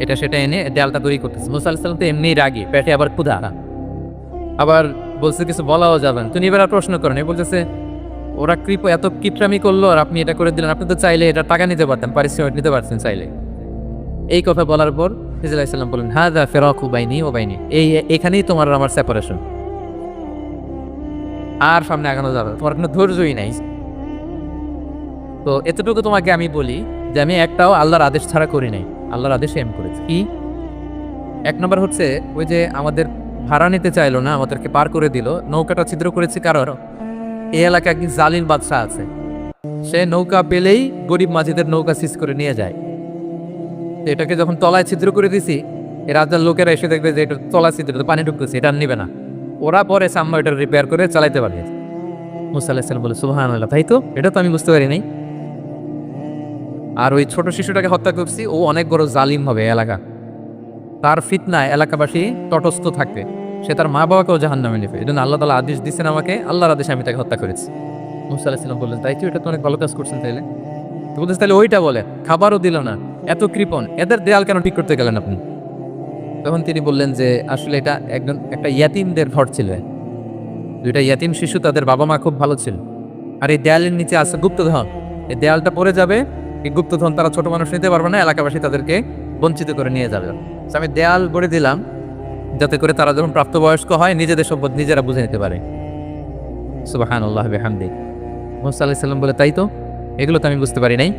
Speaker 1: এটা সেটা এনে দেয়ালটা তৈরি করতেছে। মুসা আলাইহিস সালাম তো এমনি রাগী, পেটে আবার ক্ষুধা, আবার বলছে কিছু বলাও যাবেন। তিনি এবার আর প্রশ্ন করেন, বলতেছে ওরা এত কিপটামি করলো আর আপনি এটা করে দিলেন, আপনি তো চাইলে এটা টাকা নিতে পারতেন, পারিশ্রমিক নিতে পারতেন চাইলে। এই কথা বলার পর খিজির আলাইহিস সালাম বলেন, হাযা ফিরাকু বাইনি ওয়া বাইনি, এখানেই তোমার আর আমার সেপারেশন, আর সামনে আগানো যাবে, তোমার কোনো ধৈর্যই নাই। তো এতটুকু তোমাকে আমি বলি যে আমি একটাও আল্লাহর আদেশ ছাড়া করি নাই, আল্লাহর আদেশে আমি করেছি। কি? এক নম্বর হচ্ছে ওই যে আমাদের ভাড়া নিতে চাইলো না, আমাদেরকে পার করে দিল, নৌকাটা ছিদ্র করেছি কারণ এই এলাকায় কি জালিম বাদশা আছে, সে নৌকা পেলেই গরিব মাঝিদের নৌকা সিজ করে নিয়ে যায়। এটাকে যখন তলায় ছিদ্র করে দিছি, এই রাজার লোকেরা এসে দেখবে যে এটা চলাচিত্র পানি ঢুকতেছে, এটা আর নিবে না। ওরা পরে সাম্মা এটা রিপেয়ার করে চালাইতে পারবে। মুসা আলাইহিস সালাম বলে সুবহানাল্লাহ, তাই তো, এটা তো আমি বুঝতে পারি নাই। আর ওই ছোট শিশুটাকে হত্যা করছি, ও অনেক বড় জালিম হবে এলাকা, তার ফিতনায় এলাকাবাসী তটস্থ থাকবে, সে তার মা বাবাকেও জাহান্নামে নেবে। এই জন্য আল্লাহ তাআলা আদেশ দিচ্ছেন আমাকে, আল্লাহর আদেশে আমি তাকে হত্যা করেছি। মুসা আলাইহিস সালাম বললেন তাই তো, এটা তো অনেক ভালো কাজ করছেন তাইলে। তো বলতেছে তাহলে ওইটা বলে, খাবারও দিল না, এত কৃপণ, এদের দেয়াল কেন ঠিক করতে গেলেন আপনি? তখন তিনি বললেন যে আসলে এটা একটা ইয়াতিমদের ঘর ছিল, দুইটা ইয়াতিম শিশু, তাদের বাবা মা খুব ভালো ছিল, আর এই দেয়ালের নিচে আছে গুপ্তধন, এই দেয়ালটা পড়ে যাবে, এই গুপ্তধন তারা ছোট মানুষ নিতে পারবে না, এলাকাবাসী তাদেরকে বঞ্চিত করে নিয়ে যাবে। আমি দেয়াল গড়ে দিলাম যাতে করে তারা যখন প্রাপ্তবয়স্ক হয় নিজেদের সম্পদ নিজেরা বুঝে নিতে পারে। সুবহানাল্লাহ বিহামদিহি। মুসা আলাইহিস সালাম বলে তাই তো, এগুলো তো আমি বুঝতে পারি নাই।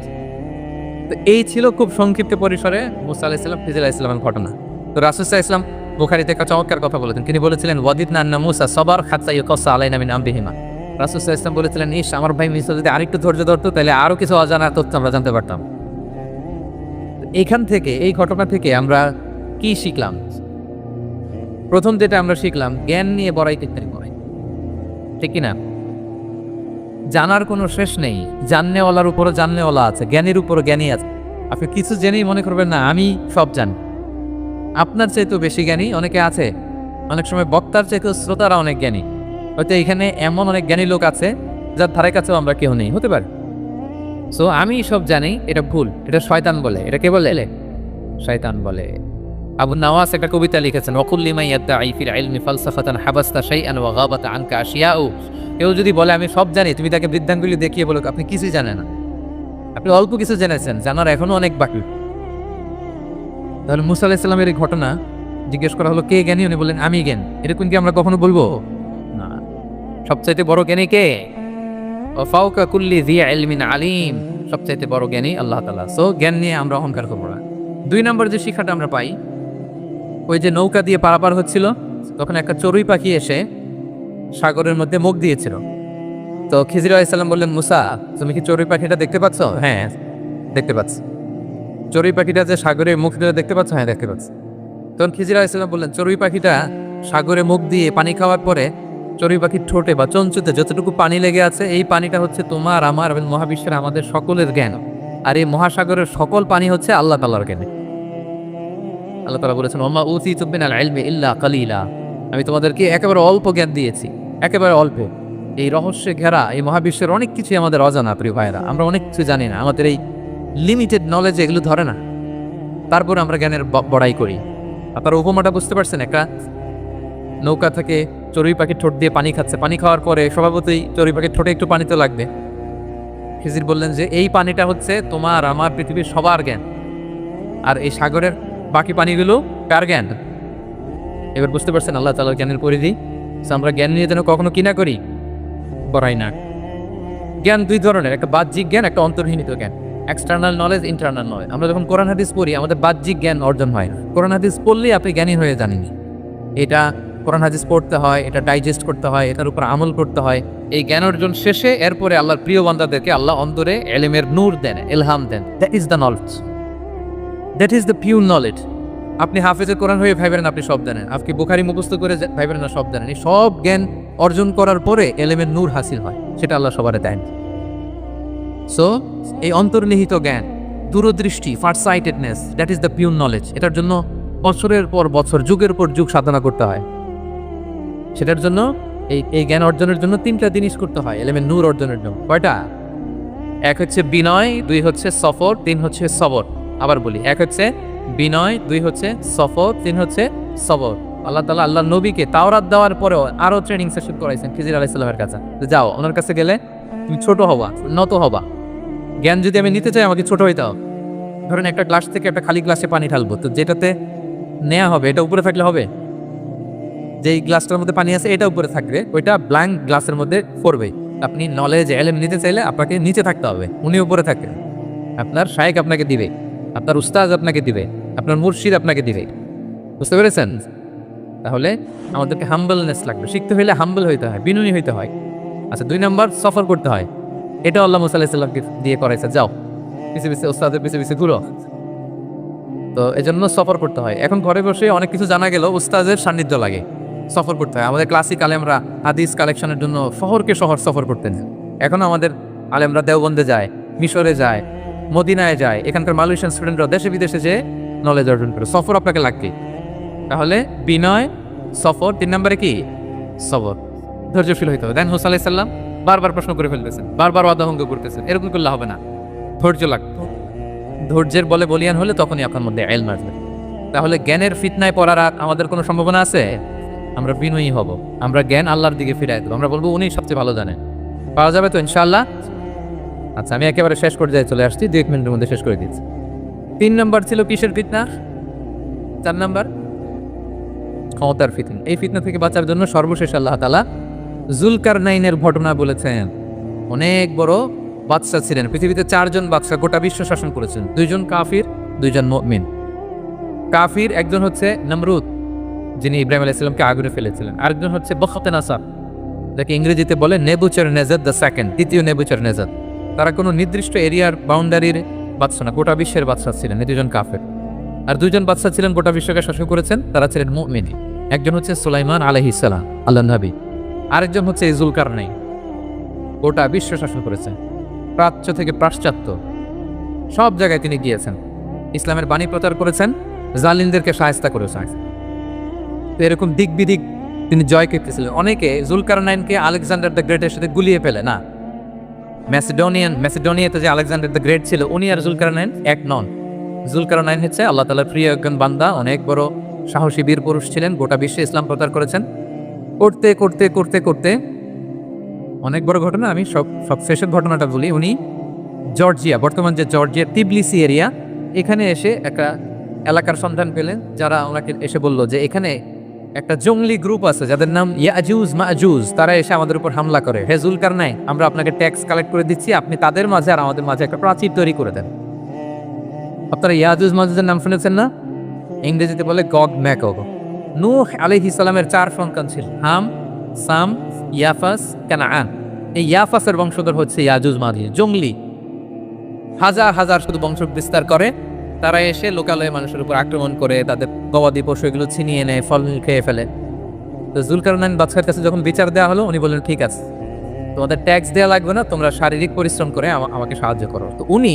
Speaker 1: তো এই ছিল খুব সংক্ষিপ্ত পরিসরে মুসা আলাইহিস সালাম খিজির আলাইহিস সালামের ঘটনা। তো রাসূল সাল্লাল্লাহু আলাইহি ওয়াসাল্লাম বুখারীতে একটা চমৎকার কথা বলেছেন, তিনি বলেছিলেন ওয়াদিদনা আন্না মুসা সাবার হাত্তা ইয়াকাসা আলাইনা মিন আমরিহিমা। রাসূল সাল্লাল্লাহু আলাইহি ওয়াসাল্লাম বলেছিলেন, ইস, আমার ভাই মুসা যদি আরেকটু ধৈর্য ধরতো তাহলে আরো কিছু অজানা তথ্য আমরা জানতে পারতাম। এইখান থেকে, এই ঘটনা থেকে আমরা কি শিখলাম? প্রথম যেটা আমরা শিখলাম, জ্ঞান নিয়ে বড়াই করতে হয়, ঠিক কিনা? জানার কোনো শেষ নেই, জাননেওয়ালার উপরও জাননেওয়ালা আছে, জ্ঞানীর উপরও জ্ঞানী আছে। আপনি কিছু জেনেই মনে করবেন না আমি সব জানি। আপনার চাইতেও বেশি জ্ঞানী অনেকে আছে, অনেক সময় বক্তার চাইতেও শ্রোতারা অনেক জ্ঞানী। হয়তো এখানে এমন অনেক জ্ঞানী লোক আছে যার ধারে কাছেও আমরা কেউ নেই, হতে পারে। সো আমি সব জানি, এটা ভুল, এটা শয়তান বলে। এটা কে বলে? শয়তান বলে। আবু নাওয়াস একটা কবিতা লিখেছেন, ওয়াকুল্লি মান ইয়াদদাঈ ফিল ইলমি ফালসাফাতান হাবাসতা শাইআন ওয়া গাবাত আনকা আশিয়াউ। কেউ যদি বলে আমি সব জানি, তুমি তাকে বৃদ্ধাঙ্গুলি দেখিয়ে বলো আপনি কিছুই জানেন না, আপনি অল্প কিছু জেনেছেন, জানার এখনো অনেক বাকি। তাহলে মুসা আলাইহিস সালামের এই ঘটনা জিজ্ঞেস করা হলো কে জ্ঞানী, উনি বললেন আমি জ্ঞানী। এরকম কি আমরা কখনো বলবো? না। সবচাইতে বড় জ্ঞানী কে? ওয়া ফাওকা কুল্লি যী ইলমিন আলিম। সবচাইতে বড় জ্ঞানী আল্লাহ তাআলা। সো জ্ঞান নিয়ে আমরা অহংকার করব না। 2 নম্বর যে শিক্ষাটা আমরা পাই, ওই যে নৌকা দিয়ে পারাপার হচ্ছিল, তখন একটা চড়ুই পাখি এসে সাগরের মধ্যে মুখ দিয়েছিল। তো খিজির আলাইহিস সালাম বললেন, মুসা তুমি কি চড়ুই পাখিটা দেখতে পাচ্ছ? হ্যাঁ দেখতে পাচ্ছি। চড়ুই পাখিটা যে সাগরে মুখ দিয়ে দেখতে পাচ্ছ? হ্যাঁ দেখতে পাচ্ছি। তখন খিজির আলাইহিস সালাম বললেন, চড়ুই পাখিটা সাগরে মুখ দিয়ে পানি খাওয়ার পরে চড়ুই পাখির ঠোঁটে বা চঞ্চুতে যতটুকু পানি লেগে আছে, এই পানিটা হচ্ছে তোমার, আমার এবং মহাবিশ্বের আমাদের সকলের জ্ঞান। আর এই মহাসাগরের সকল পানি হচ্ছে আল্লাহ তাআলার জ্ঞান। আল্লাহ তাআলা বলেছেন, ওমা উতীতু মিনাল ইলমি ইল্লা কালিলা। আমি তোমাদেরকে একেবারে অল্প জ্ঞান দিয়েছি, একেবারে অল্প। এই রহস্যে ঘেরা এই মহাবিশ্বের অনেক কিছুই আমাদের অজানা। প্রিয় ভাইরা, আমরা অনেক কিছু জানি না, আমাদের এই লিমিটেড নলেজ এগুলো ধরে না, তারপর আমরা জ্ঞানের বড়াই করি। আপনার উপমাটা বুঝতে পারছেন? একটা নৌকা থেকে চড়ুই পাখির ঠোঁট দিয়ে পানি খাচ্ছে, পানি খাওয়ার পরে স্বভাবতই চড়ুই পাখির ঠোঁটে একটু পানি তো লাগবে। খিজির বললেন যে এই পানিটা হচ্ছে তোমার, আমার, পৃথিবীর সবার জ্ঞান, আর এই সাগরের বাকি পানিগুলো কার জ্ঞান? এবার বুঝতে পারছেন আল্লাহ তাআলার জ্ঞানের পরিধি। আমরা জ্ঞান নিয়ে যেন কখনো কি না করি, বড়াই না। জ্ঞান 2 ধরনের, একটা বাহ্যিক জ্ঞান, একটা অন্তর্নিহিত জ্ঞান। External knowledge, internal knowledge. আমরা যখন কোরআন হাদিস পড়ি আমাদের বাহ্যিক জ্ঞান অর্জন হয় না। কোরআন হাদিস পড়লেই আপনি জ্ঞানী হয়ে জানেন। এটা কোরআন হাদিস পড়তে হয়, এটা ডাইজেস্ট করতে হয়, এটার উপর আমল করতে হয়। এই জ্ঞান অর্জন শেষে এরপরে আল্লাহর প্রিয় বান্দাদেরকে আল্লাহ অন্তরে ইলমের নূর দেন, ইলহাম দেন। That is the knowledge, that is the pure knowledge. আপনি হাফেজে কোরআন হয়ে ভাইবেন আপনি সব জানেন, আপনি বুখারী মুখস্থ করে ভাইবেন না সব জানেন। এই সব জ্ঞান অর্জন করার পরে ইলমের নূর হাসিল হয়, সেটা আল্লাহ সবারে দেন। সো এই অন্তর্নিহিত জ্ঞান, দূরদৃষ্টি, farsightedness, that is the pure knowledge. এটার জন্য বছরের পর বছর, যুগের পর যুগ সাধনা করতে হয়। সেটার জন্য এই জ্ঞান অর্জনের জন্য 3টা জিনিস করতে হয় ইলমের নূর অর্জনের জন্য। কয়টা? 1 হচ্ছে বিনয়, 2 হচ্ছে সফর, 3 হচ্ছে সবর। আবার বলি, 1 হচ্ছে বিনয়, 2 হচ্ছে সফর, 3 হচ্ছে সবর। আল্লাহ তাআলা আল্লাহর নবীকে তাওরাত দেওয়ার পরেও আরো ট্রেনিং সেশন করাইছেন খিজির আলাইহিস সালামের কাছে। যাও, ওনার কাছে গেলে তুমি ছোট হবা, নত হবা। জ্ঞান যদি আমি নিতে চাই আমাকে ছোট হইতে হবে। ধরেন একটা গ্লাস থেকে একটা খালি গ্লাসে পানি ঢালবো, তো যেটাতে নেওয়া হবে এটা উপরে থাকলে হবে? যেই গ্লাসটার মধ্যে পানি আছে এটা উপরে থাকবে, ওইটা ব্ল্যাঙ্ক গ্লাসের মধ্যে পড়বে। আপনি নলেজ ইলম নিতে চাইলে আপনাকে নিচে থাকতে হবে, উনি উপরে থাকবেন। আপনার শায়েখ আপনাকে দিবে, আপনার উস্তাদ আপনাকে দিবে, আপনার মুর্শিদ আপনাকে দিবে। বুঝতে পেরেছেন? তাহলে আমাদেরকে হাম্বলনেস লাগবে। শিখতে হইলে হাম্বল হইতে হয়, বিনয়ী হইতে হয়। আচ্ছা, 2 নম্বর সফর করতে হয়। এটা আল্লাহ মুসা আলাইহিস সালামকে দিয়ে করাইছে, যাও পিছে পিছে উস্তাদের পিছে পিছে ঘুরো। তো এজন্য সফর করতে হয়। এখন ঘরে বসে অনেক কিছু জানা গেল, উস্তাদের সান্নিধ্য লাগে, সফর করতে হয়। আমাদের ক্লাসিক আলেমরা হাদিস কালেকশনের জন্য শহরকে শহর সফর করতেন। এখন আমাদের আলেমরা দেওবন্দে যায়, মিশরে যায়, মদিনায় যায়, এখানকার মালয়েশিয়ান স্টুডেন্টরা দেশে বিদেশে যে নলেজ অর্জন করে। সফর আপনাকে লাগবে। তাহলে বিনয়, সফর, 3 নম্বরে কি সবর, ধৈর্যশীল হইতে হবে। দেন হুসা আলাইহিস সালাম বারবার প্রশ্ন করে ফেলতেছেন, বারবার অদাহঙ্গ করতেছেন, এরকম করলে হবে না, ধৈর্য লাগবে। ধৈর্যের বলে বলিয়ান হলে তখনই আপনার মধ্যে ইলম আসবে। তাহলে জ্ঞানের ফিতনায় পড়ার আমাদের কোনো সম্ভাবনা আছে? আমরা বিনয়ী হব, আমরা জ্ঞান আল্লাহর দিকে ফিরাই দেবো, আমরা বলবো উনি সবচেয়ে ভালো জানেন। পাওয়া যাবে তো ইনশাআল্লাহ? আচ্ছা, আমি একেবারে শেষ পর্যায়ে চলে আসছি, 2 মিনিটের মধ্যে শেষ করে দিচ্ছি। 3 নম্বর ছিল কিসের ফিতনা? 4 নম্বর ক্ষমতার ফিতনা। এই ফিতনা থেকে বাঁচার জন্য সর্বশেষ আল্লাহ তাআলা যুলকারনাইনের ঘটনা বলেছেন। অনেক বড় বাদশা ছিলেন, পৃথিবীতে 4 জন বাদশা গোটা বিশ্ব শাসন করেছেন, 2 জন কাফির, 2 জন মুমিন। কাফির একজন হচ্ছে নমরুদ, যিনি ইব্রাহিম আলাইহিস সালামকে আগুনে ফেলেছিলেন। আরেকজন হচ্ছে বখতেনাসার, যাকে ইংরেজিতে বলে নেবুচারনেজার দ্য সেকেন্ড, দ্বিতীয় নেবুচারনেজার। তারা কোনো নির্দিষ্ট এরিয়ার বাউন্ডারির বাদশা না, গোটা বিশ্বের বাদশা ছিলেন। এই 2 জন কাফের। আর 2 জন বাদশা ছিলেন গোটা বিশ্বকে শাসন করেছেন, তারা ছিলেন মুমিন। একজন হচ্ছে সুলাইমান আলাইহিস সালাম, আল্লাহর নবী। আরেকজন হচ্ছে যুলকারনাইন, গোটা বিশ্ব শাসন করেছেন, প্রাচ্য থেকে পাশ্চাত্য সব জায়গায় তিনি গিয়েছেন, ইসলামের বাণী প্রচার করেছেন, জালিমদেরকে শায়েস্তা করেছেন। তো এরকম দিক বিদিক তিনি জয় করতেছিলেন। অনেকে যুলকারনাইনকে আলেকজান্ডার দ্য গ্রেটের সাথে গুলিয়ে ফেলে না। ম্যাসিডোনিয়াতে যে আলেকজান্ডার দ্য গ্রেট ছিল, উনি আর যুলকারনাইন এক নন। যুলকারনাইন হচ্ছে আল্লাহ তাআলার প্রিয় একজন বান্দা, অনেক বড় সাহসী বীর পুরুষ ছিলেন, গোটা বিশ্বে ইসলাম প্রচার করেছেন। করতে করতে করতে করতে অনেক বড় ঘটনা, আমি সব শেষের ঘটনাটা বলি। উনি জর্জিয়া, বর্তমান যে জর্জিয়ার তিবলিসি এরিয়া, এখানে এসে একটা এলাকার সন্ধান পেলেন, যারা ওনাকে এসে বলল যে এখানে একটা জঙ্গলি গ্রুপ আছে যাদের নাম ইয়াজুজ মাজুজ, তারা এসে আমাদের উপর হামলা করে। হে যুলকারনাইন, আমরা আপনাকে ট্যাক্স কালেক্ট করে দিচ্ছি, আপনি তাদের মাঝে আর আমাদের মাঝে একটা প্রাচীর তৈরি করে দেন। আপনারা ইয়াজুজ মাজুজের নাম শুনেছেন না? ইংরেজিতে বলে গগ ম্যাগগ। নূহ আলাইহিস সালামের 4 সন্তান ছিল, হাম, সাম, ইয়াফাস, কানাআন। এই ইয়াফাসের বংশধর হচ্ছে ইয়াজুজ মাজুজ, জঙ্গলি, হাজার হাজার শুধু বংশ বিস্তার করে। তারা এসে লোকালয়ে মানুষের উপর আক্রমণ করে, তাদের গবাদি পশু এগুলো ছিনিয়ে নেয়, ফল খেয়ে ফেলে। তো যুলকারনাইন বাদশার কাছে যখন বিচার দেওয়া হলো, উনি বললেন ঠিক আছে, তোমাদের ট্যাক্স দেওয়া লাগবে না, তোমরা শারীরিক পরিশ্রম করে আমাকে সাহায্য করো। তো উনি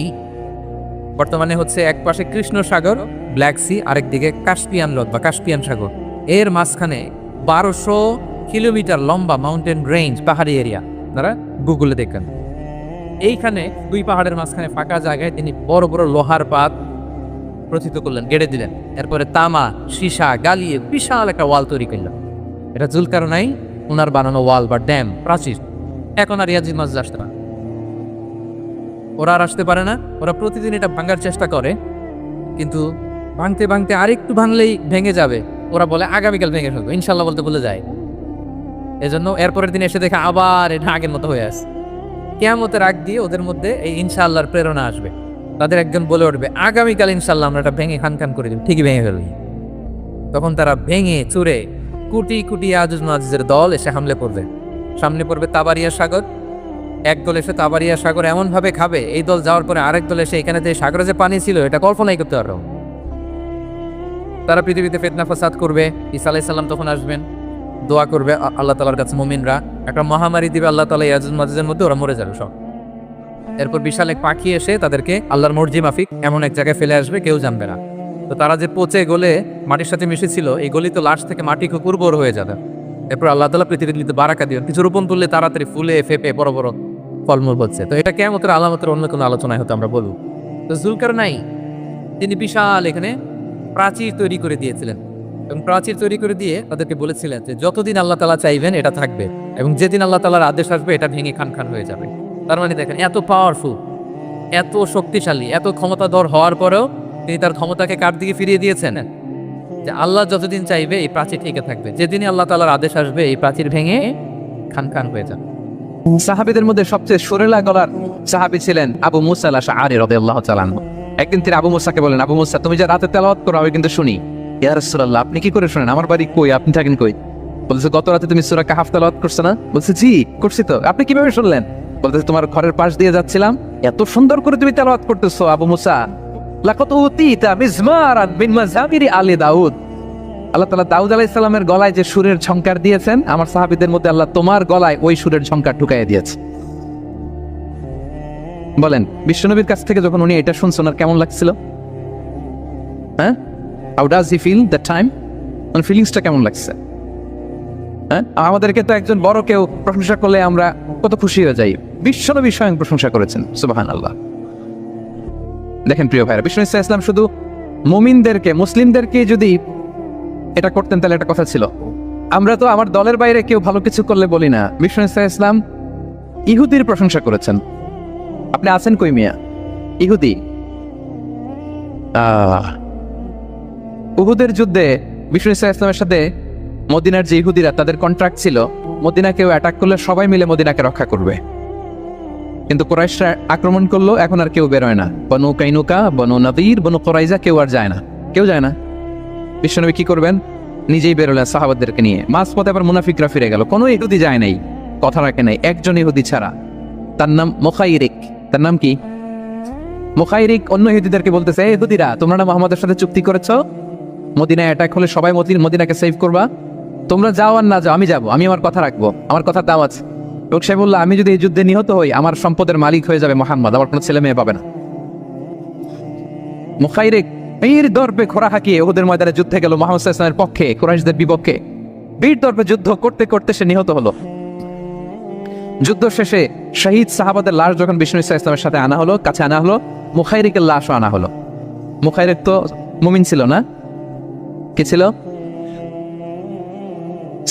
Speaker 1: বর্তমানে হচ্ছে এক পাশে কৃষ্ণ সাগর, ব্ল্যাক সি, আরেকদিকে কাস্পিয়ান হ্রদ বা কাস্পিয়ান সাগর, এর মাঝখানে 1200 কিলোমিটার লম্বা মাউন্টেন রেঞ্জ, পাহাড়ি এরিয়া। আপনারা গুগলে দেখেন, এইখানে 2 পাহাড়ের মাঝখানে ফাঁকা জায়গায় তিনি বড় বড় লোহার পাত প্রথিত করলেন, গেড়ে দিলেন। এরপরে তামা, সীসা গালিয়ে বিশাল একটা ওয়াল তৈরি করলেন। এটা যুলকারনাইন ওনার বানানো ওয়াল বা ড্যাম, প্রাচীর। এখন আর ইয়াজুজ মাজুজ আসতে পারে, ওরা আর আসতে পারে না। ওরা প্রতিদিন এটা ভাঙার চেষ্টা করে, কিন্তু ভাঙতে ভাঙতে আরেকটু ভাঙলেই ভেঙে যাবে। ওরা বলে আগামীকাল ভেঙে ফেলবো, ইনশাল্লাহ বলতে বলে যায়। এজন্য এরপরের দিন এসে দেখে আবার এটা আগের মতো হয়ে আসে। কিয়ামতের আগ দিয়ে ওদের মধ্যে এই ইনশাআল্লাহর প্রেরণা আসবে। তাদের একজন বলে উঠবে, আগামীকাল ইনশাআল্লাহ আমরা এটা ভেঙে খান করে দেব, ঠিকই ভেঙে ফেলবি। তখন তারা ভেঙে চুরে কোটি কোটি ইয়াজুজ মাজুজের দল এসে হামলে পড়বে। সামনে পড়বে তাবারিয়া সাগর, এক দল এসে তাবারিয়া সাগর এমন ভাবে খাবে, এই দল যাওয়ার পরে আরেক দল এসে এখানে যে সাগরে যে পানি ছিল এটা কল্পনাই করতে পারো। তারা পৃথিবীতে ফিতনা ফাসাদ করবে। ঈসা আলাইহিস সালাম তখন আসবেন, দোয়া করবে আল্লাহ তাআলার কাছে, মুমিনরা একটা মহামারী দিবে আল্লাহ তাআলা ইয়াজুজ মাজুজের মধ্যে, ওরা মরে যাবে সব। এরপর বিশাল এক পাখি এসে তাদেরকে আল্লাহর মর্জি মাফিক এমন এক জায়গায় ফেলে আসবে, কেউ জানবে না। তো তারা যে পচে গলে মাটির সাথে মিশেছিল, এই গলিত লাশ থেকে মাটি খুব উর্বর হয়ে যাবে। এরপর আল্লাহ তাআলা পৃথিবীতে বারাকা দিবেন, কিছু রোপণ করলে তাড়াতাড়ি ফুলে ফেপে বড় বড় ফলমূল হচ্ছে। তো এটা কিয়ামতের আলামতের অন্য কোনো আলোচনায় হতো আমরা বলবো। তো যুলকারনাইন তিনি বিশাল এখানে প্রাচীর তৈরি করে দিয়েছিলেন, এবং প্রাচীর তৈরি করে দিয়ে তাদেরকে বলেছিলেন যে যতদিন আল্লাহ তাআলা চাইবেন এটা থাকবে, এবং যেদিন আল্লাহ তাআলার আদেশ আসবে এটা ভেঙে খান খান হয়ে যাবে। তার মানে দেখেন, এত পাওয়ারফুল, এত শক্তিশালী, এত ক্ষমতাধর হওয়ার পরেও তিনি তার ক্ষমতাকে কার দিকে ফিরিয়ে দিয়েছেন? যে আল্লাহ যতদিন চাইবে এই প্রাচীর টিকে থাকবে, যেদিনই আল্লাহ তাআলার আদেশ আসবে এই প্রাচীর ভেঙে খান খান হয়ে যাবে।
Speaker 2: সাহাবীদের মধ্যে সবচেয়ে সুরেলা গলার সাহাবী ছিলেন আবু মুসা আল-আশআরী রাদিয়াল্লাহু তাআলা আনহু। একদিন তিনি আবু মুসাকে বলেন, আবু মুসা, তুমি যে রাতে তেলাওয়াত করো আমি কিন্তু শুনি। ইয়া রাসূলুল্লাহ, আপনি কি করে শুনেন? আমার বাড়ি কই, আপনি থাকেন কই? বলছে, গত রাতে তুমি সূরা কাহফ তেলাওয়াত করছো না? বলছে, জি করছি তো। আপনি কিভাবে শুনলেন? বলতেছে, তোমার ঘরের পাশ দিয়ে যাচ্ছিলাম, এত সুন্দর করে তুমি তেলাওয়াত করতেছো আবু মুসা, লাকাদ উতীতা মিজমারান মিন মাযামিরি আলি দাউদ। আল্লাহ তাআলা দাউদ আলাইহিস সালামের গলায় যে সুরের ঝংকার দিয়েছেন, আমার সাহাবীদের মধ্যে আল্লাহ তোমার গলায় ওই সুরের ঝংকার ঢুকাইয়া দিয়েছে। বলেন, বিশ্বনবীর কাছ থেকে যখন উনি এটা শুনছেন আর কেমন লাগছিল? হ্যাঁ, how does he feel that time? মানে ফিলিংসটা কেমন লাগছে? হ্যাঁ, আমাদেরকে তো একজন বড় কেউ প্রশংসা করলে আমরা কত খুশি হয়ে যাই। বিশ্বনবী স্বয়ং প্রশংসা করেছেন, সুবহানাল্লাহ। দেখেন প্রিয় ভাইরা, বিষ্ণু ইসলাম শুধু মুমিনদেরকে, মুসলিমদেরকে যদি এটা করতেন তাহলে একটা কথা ছিল। আমরা তো আমার দলের বাইরে কেউ ভালো কিছু করলে বলি না। বিষ্ণু ইসলাম ইহুদির প্রশংসা করেছেন। আপনি আছেন কই মিয়া? ইহুদি উহুদের যুদ্ধে বিষ্ণু ইসলামের সাথে মদিনার যে ইহুদিরা, তাদের কন্ট্রাক্ট ছিল মদিনা কেউ অ্যাটাক করলে সবাই মিলে মদিনাকে রক্ষা করবে। কিন্তু কুরাইশরা আক্রমণ করলো, এখন আর কেউ বেরোয় না। বনু কাইনুকা, বনু নাদির, বনু কুরাইজা কেউ আর যায় না, কেউ যায় না। বিশ্বনবী কি করবেন? নিজেই বেরোলেন সাহাবাদেরকে নিয়ে। মাঝপথে আবার মুনাফিকরা ফিরে গেল, কোনো ইহুদি যায় নাই, কথা রাখে নাই, একজন ইহুদি ছাড়া। তার নাম মুখাইরিক। তার নাম কি? মুখাইরিক। অন্য ইহুদিদেরকে বলতেছে, এই ইহুদিরা, তোমরা না মুহাম্মাদের সাথে চুক্তি করেছো মদিনায় অ্যাটাক হলে সবাই মদিনাকে সেভ করবা, তোমরা যাও আর না যাও, আমি যাবো, আমি আমার কথা রাখবো, আমার কথার দাম আছে। এবং সে বললো, আমি যদি এই যুদ্ধে নিহত হই আমার সম্পদের মালিক হয়ে যাবে মুহাম্মদ, আমার কোনো ছেলে মেয়ে পাবে না। মুখাইরিক বীর দর্পে খোরা হাঁকিয়ে ওহুদের ময়দানে যুদ্ধে গেল মুহাম্মদ সাল্লাল্লাহু আলাইহি ওয়াসাল্লামের পক্ষে, কুরাইশদের বিপক্ষে। বীর দর্পে যুদ্ধ করতে করতে সে নিহত হলো। যুদ্ধ শেষে শহীদ সাহাবাদের লাশ যখন বিষ্ণু ইসলামের সাথে আনা হলো, কাছে আনা হলো, মুখাইরিকের লাশও আনা হলো। মুখাইরিক তো মুমিন ছিল না, কি ছিল?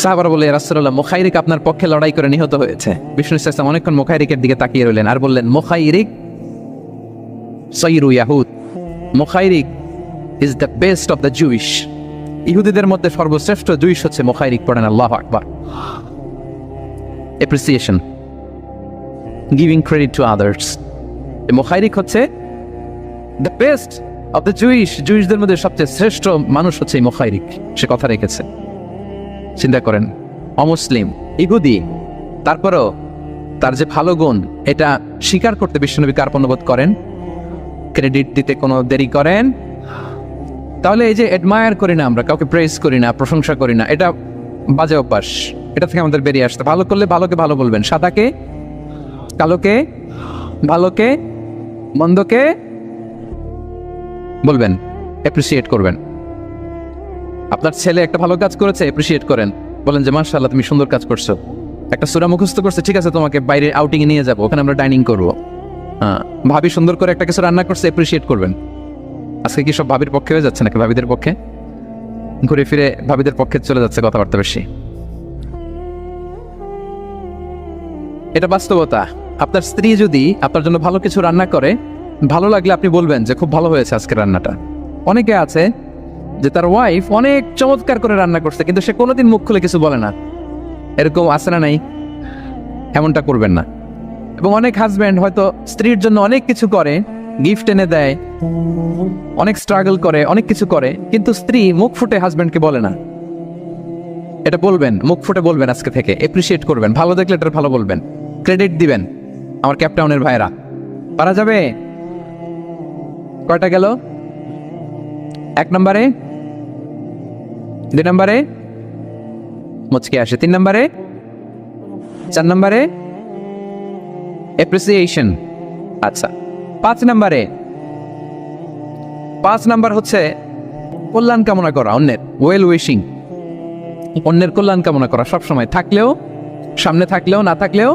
Speaker 2: সাহাবারা বলে, রাসূলুল্লাহ, মুখাইরিক আপনার পক্ষে লড়াই করে নিহত হয়েছে। বিষ্ণু ইসলাম অনেকক্ষণ মুখাইরিকের দিকে তাকিয়ে রইলেন আর বললেন, মুখাইরিক সাইরু ইয়াহুদ, মুখাইরিক is the best of the Jewish. ইহুদিদের মধ্যে সর্বশ্রেষ্ঠ জুইশ হচ্ছে মুখাইরিক। পড়েন আল্লাহু আকবার। Appreciation, giving credit to others. মুখাইরিক হচ্ছে the best of the Jewish. জুইশদের মধ্যে সবচেয়ে শ্রেষ্ঠ মানুষ হচ্ছে মুখাইরিক। সে কথা রেখেছে। চিন্তা করেন, অমুসলিম, ইহুদি, তারপরেও তার যে ভালো গুণ এটা স্বীকার করতে বিশ্বনবী কার্পণ্যবোধ করেন, ক্রেডিট দিতে কোনো দেরি করেন। তাহলে এই যে অ্যাডমায়ার করি না আমরা, কাউকে প্রেস করি না, প্রশংসা করি না, এটা বাজে অভ্যাস। এটা থেকে আমাদের বেরিয়ে আসতে, ভালো করলে ভালোকে ভালো বলবেন, সাদাকে কালোকে, ভালোকে মন্দকে বলবেন, অ্যাপ্রিসিয়েট করবেন। আপনার ছেলে একটা ভালো কাজ করেছে, অ্যাপ্রিসিয়েট করেন, বলেন যে মাশাআল্লাহ তুমি সুন্দর কাজ করছো। একটা সূরা মুখস্থ করছে, ঠিক আছে তোমাকে বাইরে আউটিং এ নিয়ে যাবো, ওখানে আমরা ডাইনিং করবো। হ্যাঁ, ভাবি সুন্দর করে একটা কিছু রান্না করছে, অ্যাপ্রিসিয়েট করবেন। আজকে কি সব ভাবির পক্ষে হয়ে যাচ্ছে নাকি ভাবিদের পক্ষে? ঘুরে ফিরে ভাবিদের পক্ষে চলে যাচ্ছে কথাবার্তা বেশি। এটা বাস্তবতা। আপনার স্ত্রী যদি আপনার জন্য ভালো কিছু রান্না করে, ভালো লাগলে আপনি বলবেন যে খুব ভালো হয়েছে আজকে রান্নাটা। অনেকে আছে যে তার ওয়াইফ অনেক চমৎকার করে রান্না করছে, কিন্তু সে কোনোদিন মুখ খুলে কিছু বলে না। এরকম আছে না নাই? এমনটা করবেন না। এবং অনেক হাজব্যান্ড হয়তো স্ত্রীর জন্য অনেক কিছু করে, গিফট এনে দেয়, অনেক স্ট্রাগল করে, অনেক কিছু করে, কিন্তু স্ত্রী মুখ ফুটে হাজব্যান্ডকে বলে না। এটা বলবেন, মুখ ফুটে বলবেন আজকে থেকে, এপ্রিসিয়েট করবেন, ভালো দেখলে এটা ভালো বলবেন, ক্রেডিট দিবেন। আমার ক্যাপটাউনের ভাইরা, পারা যাবে? কয়টা গেল? 1 নম্বরে, 2 নম্বরে মুচকে আসে, 3 নম্বরে, 4 নম্বরে অ্যাপ্রিসিয়েশন। আচ্ছা, 5 নম্বরে, 5 নাম্বার হচ্ছে কল্যাণ কামনা করা, অন্যের ওয়েল উইশিং, অন্যের কল্যাণ কামনা করা সবসময়, থাকলেও, সামনে থাকলেও, না থাকলেও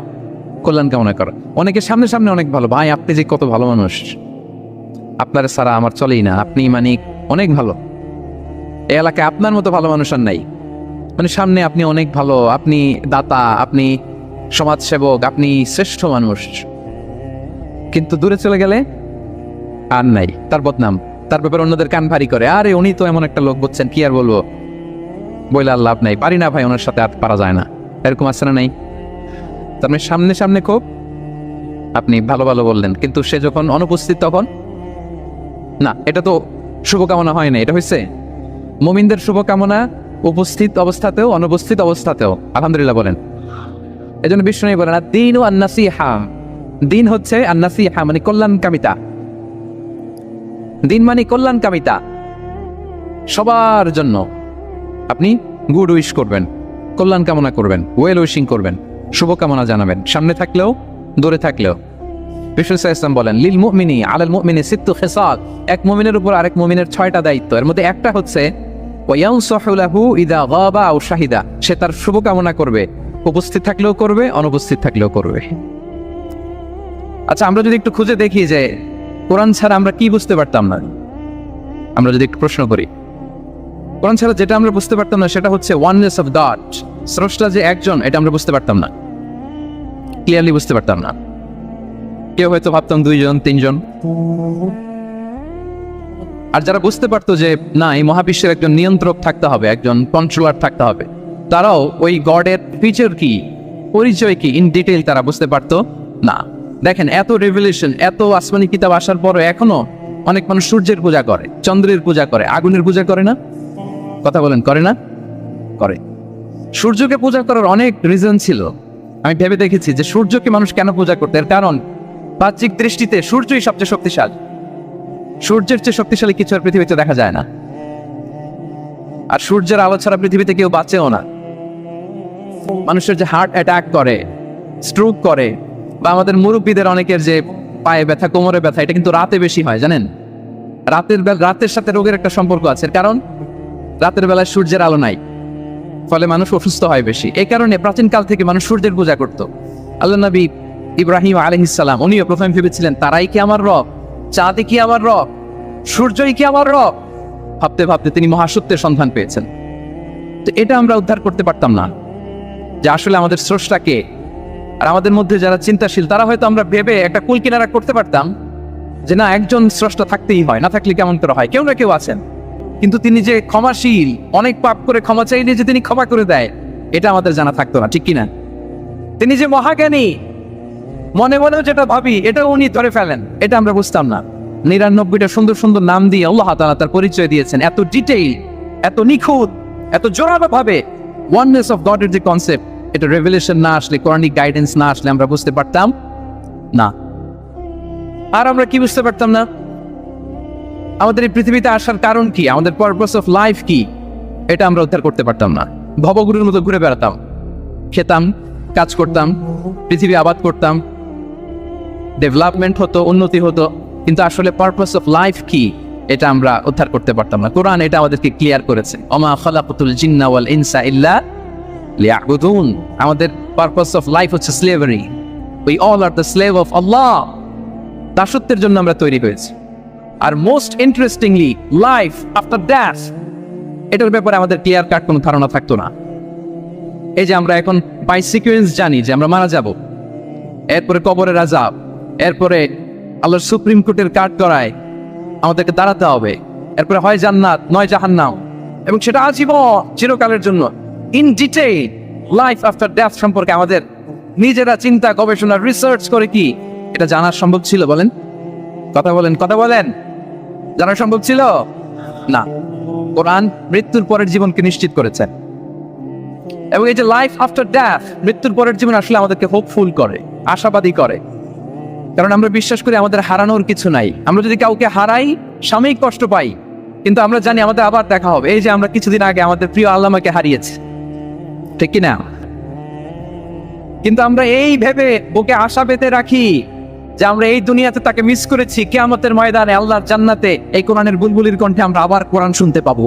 Speaker 2: কল্যাণ কামনা করা। অনেকে সামনে সামনে অনেক ভালো, ভাই আপনি যে কত ভালো মানুষ, আপনার ছাড়া আমার চলেই না, আপনি মানে অনেক ভালো, এই এলাকায় আপনার মতো ভালো মানুষ আর নাই। মানে সামনে আপনি অনেক ভালো, আপনি দাতা, আপনি সমাজসেবক, আপনি শ্রেষ্ঠ মানুষ, কিন্তু দূরে চলে গেলে আর নাই, তার বদনাম, তার ব্যাপারে অন্যদের কান ভারী করে, আরে উনি তো এমন একটা লোক, বুঝছেন, কি আর বলবো, বইলে আর লাভ নাই, পারি না ভাই, ওনার সাথে আর পারা যায় না। এরকম আছে না নাই? তার মানে সামনে সামনে খুব আপনি ভালো ভালো বললেন, কিন্তু সে যখন অনুপস্থিত তখন না। এটা তো শুভকামনা হয় না, এটা হয়েছে মুমিনদের শুভকামনা, উপস্থিত অবস্থাতেও অনুপস্থিত অবস্থাতেও। আলহামদুলিল্লাহ বলেন। এজন্য বিষ্ণু বলেন, দ্বীন ও আন-নাসিহা, দিন হচ্ছে আন-নাসিহা মানে কল্যাণকামিতা। দিন মানে কল্যাণকামিতা, সবার জন্য আপনি গুড উইশ করবেন, কল্যাণ কামনা করবেন, ওয়েল উইশিং করবেন, শুভকামনা জানাবেন, সামনে থাকলেও দূরে থাকলেও। বিষ্ণু ইসলাম বলেন লিল মুমিনি আলাল মুমিনি সিত্তু খিসাল, এক মুমিনের উপর আরেক মুমিনের 6টা দায়িত্ব। এর মধ্যে একটা হচ্ছে ওয়ায়ানসাহু লাহু ইযা গাবা আও শাহিদা, সে তার শুভকামনা করবে, উপস্থিত থাকলেও করবে, অনুপস্থিত থাকলেও করবে। আচ্ছা, আমরা যদি একটু খুঁজে দেখি যে কোরআন ছাড়া আমরা কি বুঝতে পারতাম না, আমরা যদি একটু প্রশ্ন করি, কোরআন ছাড়া যেটা আমরা বুঝতে পারতাম না সেটা হচ্ছে ওয়াননেস অফ গড, স্রষ্টা যে একজন, এটা আমরা বুঝতে পারতাম না, ক্লিয়ারলি বুঝতে পারতাম না। কেউ হয়তো ভাবতাম 2 জন 3 জন। আর যারা বুঝতে পারতো যে না, এই মহাবিশ্বের একজন নিয়ন্ত্রক থাকতে হবে, একজন কন্ট্রোলার থাকতে হবে, তারাও ওই গডের ফিচার কি, পরিচয় কি, ইন ডিটেইল তারা বুঝতে পারতো না। দেখেন, এত রেভলিউশন, এত আসমানি কিতাব আসার পরও এখনো অনেক মানুষ সূর্যের পূজা করে, চন্দ্রের পূজা করে, আগুনের পূজা করে না? কথা বলেন, করে না? করে। সূর্যকে পূজা করার অনেক রিজন ছিল। আমি ভেবে দেখেছি যে সূর্যকে মানুষ কেন পূজা করতে, এর কারণ বাহ্যিক দৃষ্টিতে সূর্যই সবচেয়ে শক্তিশালী। সূর্যের চেয়ে শক্তিশালী কিছু আর পৃথিবীতে দেখা যায় না। আর সূর্যের আলো ছাড়া পৃথিবীতে কেউ বাঁচেও না। মানুষের যে হার্ট অ্যাটাক করে, স্ট্রোক করে, বা আমাদের মুরব্বীদের অনেকের যে পায়ে ব্যথা, কোমরে ব্যথা, এটা কিন্তু রাতে বেশি হয়, জানেন? রাতের সাথে রোগের একটা সম্পর্ক আছে, কারণ রাতের বেলায় সূর্যের আলো নাই, ফলে মানুষ অসুস্থ হয় বেশি। এই কারণে প্রাচীনকাল থেকে মানুষ সূর্যের পূজা করত। আল্লাহ নবী ইব্রাহিম আলাইহিস সালাম, উনিও প্রথমে ভেবেছিলেন তারাই কি আমার রব, চাঁদই কি আমার রব, সূর্যই কি আমার রব। ভাবতে ভাবতে তিনি মহাসত্যের সন্ধান পেয়েছেন। তো এটা আমরা উদ্ধার করতে পারতাম না যে আসলে আমাদের স্রষ্টাকে। আর আমাদের মধ্যে যারা চিন্তাশীল, তারা হয়তো আমরা ভেবে একটা কুল কিনারা করতে পারতাম যে না, একজন স্রষ্টা থাকতেই হয়, না থাকলে কেমন করে হয়, কেউ না কেউ আছেন। কিন্তু তিনি যে ক্ষমাশীল, অনেক পাপ করে ক্ষমা চাইলে যে তিনি ক্ষমা করে দেয়, এটা আমাদের জানা থাকতো না, ঠিক কিনা? তিনি যে মহাজ্ঞানী, মনে মনেও যেটা ভাবি এটা উনি ধরে ফেলেন, এটা আমরা বুঝতাম না। 99টা সুন্দর সুন্দর নাম দিয়ে আল্লাহ তাআলা তার পরিচয় দিয়েছেন, এত ডিটেইল, এত নিখুঁত, এত জোরালো ভাবে। ওয়াননেস অফ গডের যে কনসেপ্ট, এটা রেভেলেশন না আসলে, কোরআনিক গাইডেন্স না আসলে আমরা বুঝতে পারতাম না। আর আমরা কি বুঝতে পারতাম না? আমাদের এই পৃথিবীতে আসার কারণ কি, আমাদের পারপাস অফ লাইফ কি, এটা আমরা উদ্ধার করতে পারতাম না। ভবগুরুর মতো ঘুরে বেড়াতাম, খেতাম, কাজ করতাম, পৃথিবী আবাদ করতাম, ডেভেলপমেন্ট হতো, উন্নতি হতো, কিন্তু আসলে পারপাস অফ লাইফ কি, এটা আমরা উদ্ধার করতে পারতাম না। কোরআন এটা আমাদেরকে ক্লিয়ার করেছে, ওমা খালাকাতুল জিন্না ওয়াল ইনসা ইল্লা লিয়াবুদুন। আমাদের পারপাস অফ লাইফ হচ্ছে slavery. We all are the slave of আল্লাহ। দাসত্বের জন্য আমরা তৈরি হয়েছি। আর most interestingly, life after death, এটার ব্যাপারে আমাদের ক্লিয়ার কাট কোনো ধারণা থাকতো না। এই যে আমরা এখন বাই সিকোয়েন্স জানি যে আমরা মারা যাব, এরপরে কবরের আযাব, এরপরে আল্লাহর সুপ্রিম কোর্টের কাঠ করায় আমাদেরকে দাঁড়াতে হবে, এরপরে হয় জান্নাত নয় জাহান্নাম, এবং সেটা আজীবন চিরকালের জন্য। In detail life after death সম্পর্কে আমাদের নিজেরা চিন্তা, গবেষণা, রিসার্চ করে কি এটা জানা সম্ভব ছিল? বলেন, কথা বলেন, কথা বলেন, জানা সম্ভব ছিল না। কোরআন মৃত্যুর পরের জীবনকে নিশ্চিত করেছেন, এবং এই যে লাইফ আফটার ডেথ, মৃত্যুর পরের জীবন আসলে আমাদেরকে হোপফুল করে, আশাবাদী করে। কারণ আমরা বিশ্বাস করি আমাদের হারানোর কিছু নাই। আমরা যদি কাউকে হারাই, সাময়িক কষ্ট পাই, কিন্তু আমরা জানি আমাদের আবার দেখা হবে। এই যে আমরা কিছুদিন আগে আমাদের প্রিয় আল্লামাকে হারিয়েছি, ঠিক কিনা? কিন্তু আমরা এই ভেবে বুকে আশা পেতে রাখি যে আমরা এই দুনিয়াতে তাকে মিস করেছি, কিয়ামতের ময়দানে আল্লাহর জান্নাতে এই কোরআনের বুলবুলির কণ্ঠে আমরা আবার কোরআন শুনতে পাবো।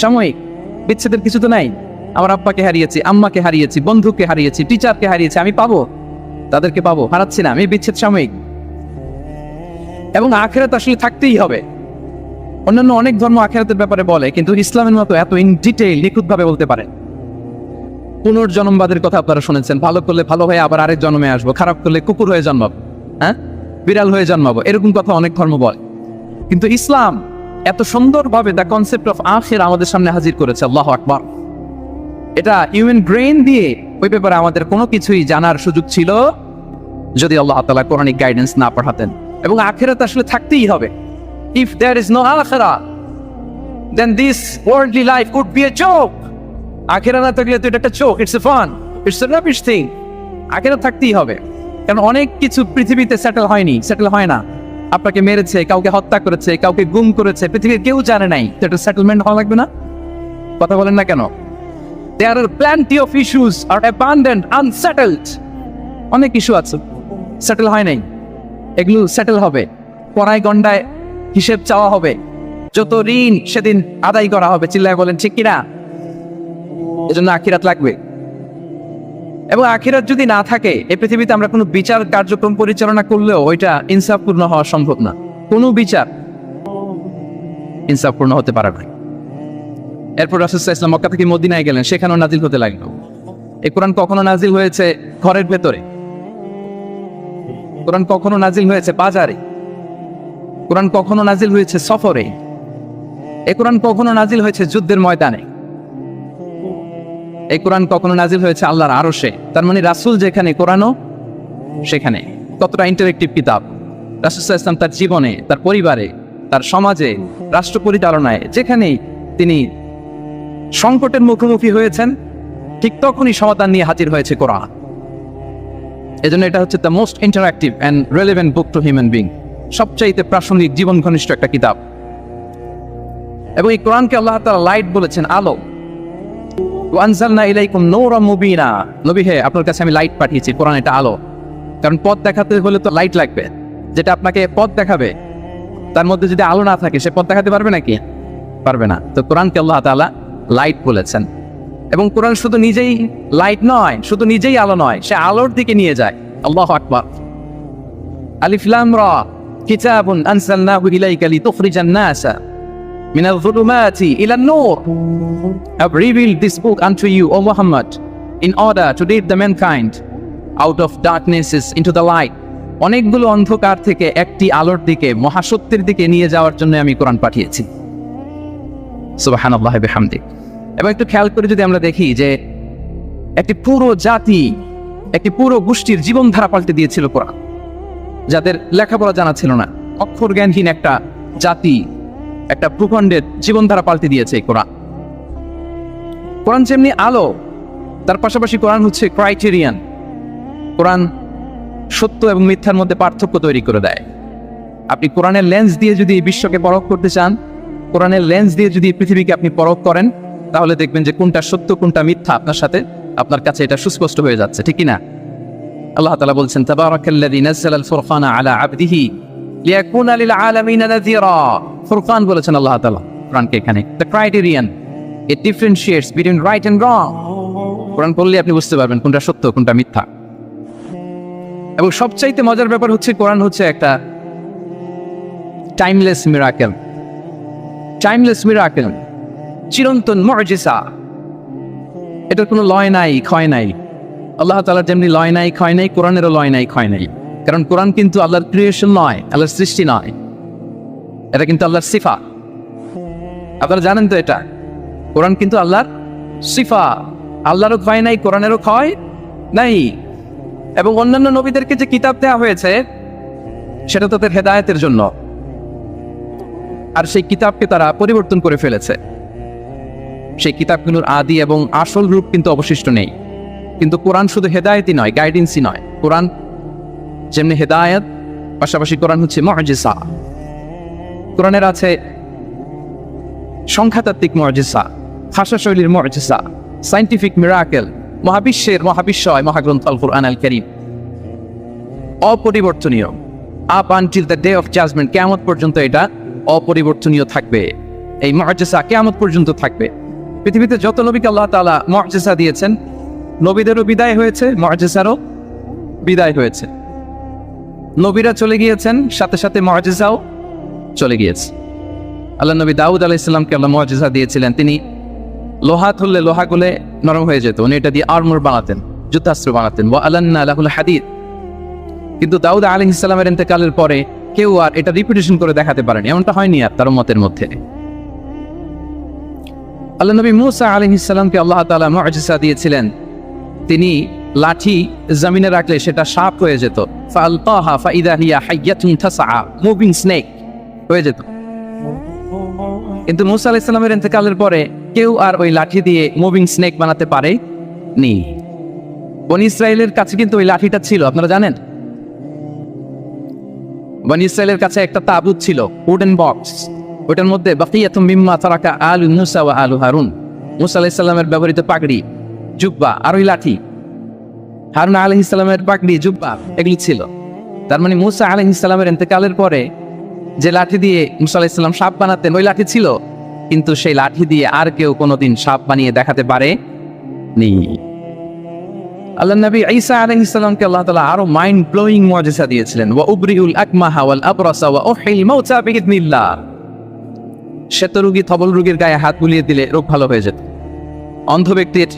Speaker 2: সাময়িক বিচ্ছেদের কিছু তো নাই। আমার আব্বাকে হারিয়েছি, আম্মাকে হারিয়েছি, বন্ধুকে হারিয়েছি, টিচারকে হারিয়েছি, আমি পাবো, তাদেরকে পাবো, হারাচ্ছি না আমি। বিচ্ছেদ সাময়িক, এবং আখিরাত আসলে থাকতেই হবে। অন্যান্য অনেক ধর্ম আখিরাতের ব্যাপারে বলে, কিন্তু ইসলামের মতো এত ইন ডিটেইল নিখুঁত ভাবে বলতে পারে। পুনর্জন্মবাদের কথা আপনারা শুনেছেন, ভালো করলে ভালো হয়ে আবার আরেক জন্মে আসবো, খারাপ করলে কুকুর হয়ে জন্মাবো, হ্যাঁ, বিড়াল হয়ে জন্মাবো, এরকম কথা অনেক ধর্ম বলে। কিন্তু ইসলাম এত সুন্দরভাবে দ্য কনসেপ্ট অফ আখিরা আমাদের সামনে হাজির করেছে। আল্লাহু আকবার। এটা হিউম্যান ব্রেইন দিয়ে ওই ব্যাপারে আমাদের কোনো কিছুই জানার সুযোগ ছিল যদি আল্লাহ তাআলা কোরআনিক গাইডেন্স না পাঠাতেন। এবং আখিরাত আসলে থাকতেই হবে। ইফ দেয়ার ইজ নো আখিরা, then this worldly life could be a joke. আখিরা না থাকলে তো এটা একটা joke, it's a fun, it's a rubbish thing. আখিরাত থাকতেই হবে, কারণ অনেক কিছু পৃথিবীতে সেটেল হয়নি, সেটেল হয় না। আপনাকে মেরেছে, কাউকে হত্যা করেছে, কাউকে গুম করেছে, পৃথিবীর কেউ জানে নাই, তো এটা সেটেলমেন্ট হওয়া লাগবে না? কথা বলেন না কেন? There are plenty of issues are abandoned, unsettled. অনেক ইস্যু আছে, সেটেল হয় নাই, এগুলো সেটেল হবে। পড়ায় গন্ডায় হিসেব চাওয়া হবে, যত ঋণ সেদিন আদায় করা হবে। চিল্লায় বলেন ঠিক কিনা? এজন্য আখিরাত লাগবে। এবং আখিরাত যদি না থাকে, এই পৃথিবীতে আমরা কোনো বিচার কার্যক্রম পরিচালনা করলেও ওইটা ইনসাফপূর্ণ হওয়া সম্ভব না। কোনো বিচার ইনসাফপূর্ণ হতে পারে না। এরপর রাসূল সাল্লাল্লাহু আলাইহি ওয়াসাল্লাম মক্কা থেকে মদিনায় গেলেন, সেখানেও নাজিল হতে লাগলো। এই কোরআন কখনো নাজিল হয়েছে ঘরের ভেতরে, কোরআন কখনো নাজিল হয়েছে বাজারে, কোরআন কখনো নাজিল হয়েছে সফরে, এই কোরআন কখনো নাজিল হয়েছে যুদ্ধের ময়দানে, এই কোরআন কখনো নাজিল হয়েছে আল্লাহর আরশে। তার মানে রাসূল যেখানে, কোরআনও সেখানে। কতটা ইন্টারেক্টিভ কিতাব! রাসূল সাল্লাল্লাহু আলাইহি ওয়াসাল্লাম তার জীবনে, তার পরিবারে, তার সমাজে, রাষ্ট্র পরিচালনায় যেখানেই তিনি সংকটের মুখোমুখি হয়েছেন, ঠিক তখনই সমাধান নিয়ে হাজির হয়েছে কোরআন। এজন্য এটা হচ্ছে the most interactive and relevant book to human being, সবচাইতে প্রাসঙ্গিক, জীবন ঘনিষ্ঠ একটা কিতাব। এবং এই কোরআনকে আল্লাহ তাআলা লাইট বলেছেন, আলো। ওয়ানজালনা ইলাইকুম নূরাম মুবিনা, নবী হে, আপনার কাছে আমি লাইট পাঠিয়েছি। কোরআন এটা আলো, কারণ পথ দেখাতে হলে তো লাইট লাগবে। যেটা আপনাকে পথ দেখাবে, তার মধ্যে যদি আলো না থাকে, সে পথ দেখাতে পারবে নাকি? পারবে না। তো কোরআনকে আল্লাহ তাআলা লাইট বলেছেন। এবং কোরআন শুধু নিজেই লাইট নয়, শুধু নিজেই আলো নয়, সে আলোর দিকে নিয়ে যায়। আল্লাহু আকবার। আলিফ লাম রা, কিতাবুন আনজালনাহু ইলাইকা লিতুখরিজান নাসা মিনাল যুলুমাতি ইলান নূর। I have revealed this book unto you, O Muhammad, in order to lead the mankind out of darknesses into the light. অনেকগুলো অন্ধকার থেকে একটি আলোর দিকে, মহাসত্যের দিকে নিয়ে যাওয়ার জন্য আমি কোরআন পাঠিয়েছি। সুবহানাল্লাহি বিহামদিহি। এবং একটু খেয়াল করে যদি আমরা দেখি যে একটি পুরো জাতি, একটি পুরো গোষ্ঠীর জীবনধারা পাল্টে দিয়েছিল কোরআন, যাদের লেখাপড়া জানা ছিল না, অক্ষর জ্ঞানহীন একটা জাতি, একটা ভূখণ্ডের জীবনধারা পাল্টে দিয়েছে এই কোরআন। কোরআন যেমনি আলো, তার পাশাপাশি কোরআন হচ্ছে ক্রাইটেরিয়ান। কোরআন সত্য এবং মিথ্যার মধ্যে পার্থক্য তৈরি করে দেয়। আপনি কোরআনের লেন্স দিয়ে যদি বিশ্বকে পরখ করতে চান, কোরআনের লেন্স দিয়ে যদি পৃথিবীকে আপনি পরখ করেন, তাহলে দেখবেন যে কোনটা সত্য কোনটা মিথ্যা আপনার সাথে, আপনার কাছে এটা সুস্পষ্ট হয়ে যাচ্ছে, ঠিক কিনা? আল্লাহ তাআলা বলছেন, তাবারাকাল্লাযী নাযালাল ফুরকানা আলা আবদিহি লিয়াকুনা লিল আলামিনা নাযীরা। ফুরকান বলেছেন আল্লাহ তাআলা কোরআনকে এখানে। The criterion, it differentiates between right and wrong. কোরআন পড়লে আপনি বুঝতে পারবেন কোনটা সত্য কোনটা মিথ্যা। এবং সবচাইতে মজার ব্যাপার হচ্ছে, কোরআন হচ্ছে একটা টাইমলেস মিরাকেল। টাইমলেস মিরাকেল, চিরন্তন মুজিজা। এটার কোনো লয় নাই, ক্ষয় নাই। আল্লাহ তাআলার যেমনি লয় নাই, ক্ষয় নাই, কোরআনেরও লয় নাই, ক্ষয় নাই। কারণ কোরআন কিন্তু আল্লাহর ক্রিয়েশন নয়, আল্লাহর সৃষ্টি নয়, এটা কিন্তু আল্লাহর সিফা। আপনারা জানেন তো এটা, কোরআন কিন্তু আল্লাহর সিফা। আল্লাহরও ক্ষয় নাই, কোরআনেরও ক্ষয় নাই। এবং অন্যান্য নবীদেরকে যে কিতাব দেওয়া হয়েছে, সেটা তাদের হেদায়েতের জন্য, আর সেই কিতাবকে তারা পরিবর্তন করে ফেলেছে। সেই কিতাবগুলোর আদি এবং আসল রূপ কিন্তু অবশিষ্ট নেই। কিন্তু কোরআন শুধু হেদায়েতই নয়, গাইডেন্সই নয়। কোরআন যেমনি হেদায়েত, পাশাপাশি কোরআন হচ্ছে মুজিজা। কোরআনের আছে সংখ্যাতাত্ত্বিক মুজিজা, ভাষা শৈলীর মুজিজা, সায়েন্টিফিক মিরাকেল, মহাবিশ্বের মহাবিশ্বয় মহাগ্রন্থ আল কুরআন আল কারীম অপরিবর্তনীয়। Up until the day of judgment, কিয়ামত পর্যন্ত এটা অপরিবর্তনীয় থাকবে। এই মুজিজা কিয়ামত পর্যন্ত থাকবে। পৃথিবীতে যত নবীকে আল্লাহ তাআলা মুজিজা দিয়েছেন, নবীদেরও বিদায় হয়েছে, মুজিজারও বিদায় হয়েছে। নবীরা চলে গিয়েছেন, সাথে সাথে মুজিজাও চলে গিয়েছে। আল্লাহ নবী দাউদ আলাইহিস সালামকে আল্লাহ মুজিজা দিয়েছিলেন। তিনি লোহা ধরলে লোহা গলে নরম হয়ে যেত, উনি এটা দিয়ে আর্মর বানাতেন, যুদ্ধাস্ত্র বানাতেন। ওয়া আলান্না লাহুল হাদীদ। কিন্তু দাউদ আলাইহিস সালামের ইন্তেকালের পরে কেউ আর এটা রিপিটেশন করে দেখাতে পারেনি, এমনটা হয়নি আর তার উম্মতের মধ্যে। আল্লাহ নবী মূসা আলাইহিস সালামকে আল্লাহ তাআলা মুজিজা দিয়েছিলেন। তিনি লাঠি জমিনে রাখলে সেটা সাপ হয়ে যেত। ফালকাহা ফাইদা হিয়া হাইয়াতুন তাসআ, মুভিং স্নেক হয়ে যেত। কিন্তু মূসা আলাইহিস সালামের ইন্তেকালের পরে কেউ আর ওই লাঠি দিয়ে মুভিং স্নেক বানাতে পারেনি। বনি ইসরাইলের কাছে কিন্তু ওই লাঠিটা ছিল, আপনারা জানেন। বনি ইসরায়েলের কাছে একটা তাবুত ছিল, উডেন বক্স, ওটার মধ্যে বাকিয়াতুম মিম্মা তারাকা আলু মুসা ওয়া আলু হারুন, মুসা আলাইহিস সালামের ব্যবহৃত পাগড়ি, জুব্বা আর ওই লাঠি, হারুন আলাইহিস সালামের পাগড়ি, জুব্বা এগুলি ছিল। তার মানে মুসা আলাইহিস সালামের ইন্তেকালের পরে যে লাঠি দিয়ে মুসা আলাইহিস সালাম সাপ বানাতেন ওই লাঠি ছিল, কিন্তু সেই লাঠি দিয়ে আর কেউ কোনোদিন সাপ বানিয়ে দেখাতে পারে নি। আল্লাহ নবী ঈসা আলাইহিস সালামকে আল্লাহ তাআলা আরো মাইন্ড ব্লোয়িং মুআজিজা দিয়েছিলেন, ওয়া উবরিউল আকমাহা ওয়াল আবরাসা ওয়া উহিল মাউতা বিইذনিল্লাহ। শ্বেত রোগী থবল রোগীর গায়ে হাত বুলিয়ে দিলে রোগ ভালো হয়ে যেত। অন্ধ ব্যক্তির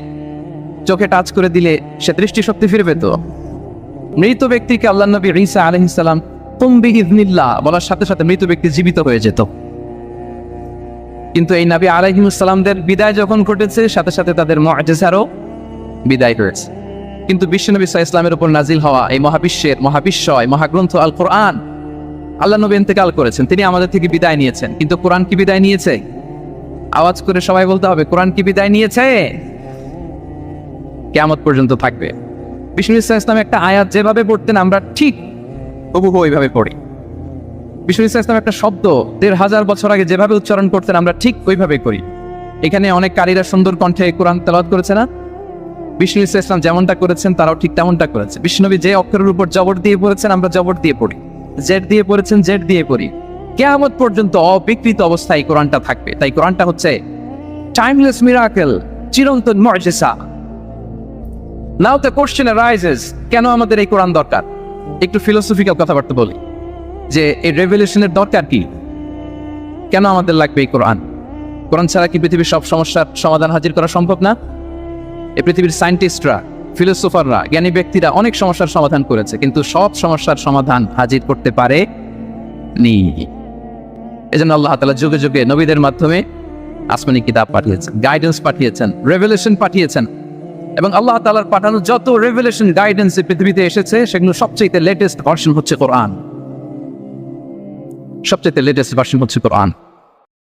Speaker 2: চোখে টাচ করে দিলে সে দৃষ্টিশক্তি ফিরবে। তো মৃত ব্যক্তিকে আল্লাহ নবী ঈসা আলাইহিস সালাম কুম বিইذনিল্লাহ বলার সাথে সাথে মৃত ব্যক্তি জীবিত হয়ে যেত। কিন্তু এই নবী আলাইহিস সালামদের বিদায় যখন ঘটেছে, সাথে সাথে তাদের মুআজিজারও বিদায় হয়েছে। কিন্তু বিশ্বনবী সাল্লাল্লাহু আলাইহি ওয়াসাল্লামের উপর নাজিল হওয়া এই মহাবিশ্বের মহাবিশ্বয় মহাগ্রন্থ আল কোরআন, আল্লাহ নবী ইন্তেকাল করেছেন, তিনি আমাদের থেকে বিদায় নিয়েছেন, কিন্তু কোরআন কি বিদায় নিয়েছে? আওয়াজ করে সবাই বলতে হবে, কোরআন কি বিদায় নিয়েছে? কিয়ামত পর্যন্ত থাকবে। বিশ্বনবী সাল্লাল্লাহু আলাইহি ওয়াসাল্লাম একটা আয়াত যেভাবে পড়তেন আমরা ঠিক হুবহু ওইভাবে পড়ি। বিশ্বনবী সাল্লাল্লাহু আলাইহি ওয়াসাল্লাম একটা শব্দ ১৫০০ বছর আগে যেভাবে উচ্চারণ করতেন আমরা ঠিক ওইভাবে করি। এখানে অনেক কারীরা সুন্দর কণ্ঠে কোরআন তেলাওয়াত করেছে না? বিষ্ণু ইসলাম যেমনটা করেছেন তারাও ঠিক তেমনটা করেছে। বিষ্ণুনবী যে অক্ষরের উপর জবর দিয়ে পড়েছেন আমরা জবর দিয়ে পড়ি, জেড দিয়ে পড়েছেন জেড দিয়ে পড়ি। কিয়ামত পর্যন্ত অবিকৃত অবস্থায় কোরআনটা থাকবে। তাই কোরআনটা হচ্ছে টাইমলেস মিরাকেল, চিরন্তন মুআজিজা। নাও দ্য কোশ্চেন অ্যারাইজেস, কেন আমাদের এই কোরআন দরকার? একটু ফিলোসফিক্যাল কথাবার্তা বলি যে এই রেভেলেশনের দরকার কি, কেন আমাদের লাগবে এই কোরআন? কোরআন ছাড়া কি পৃথিবীর সব সমস্যার সমাধান হাজির করা সম্ভব না? এই পৃথিবীর সায়েন্টিস্টরা, ফিলোসোফাররা, জ্ঞানী ব্যক্তিরা অনেক সমস্যার সমাধান করেছে, কিন্তু সব সমস্যার সমাধান হাজির করতে পারে নি। এজন্য আল্লাহ তাআলা যুগে যুগে নবীদের মাধ্যমে আসমানি কিতাব পাঠিয়েছেন, গাইডেন্স পাঠিয়েছেন, রেভেলেশন পাঠিয়েছেন। এবং আল্লাহ তাআলার পাঠানো যত রেভেলেশন গাইডেন্স পৃথিবীতে এসেছে সেগুলো সবচেয়ে লেটেস্ট ভার্সন হচ্ছে কোরআন। সবচেয়ে লেটেস্ট ভার্সন হচ্ছে কোরআন।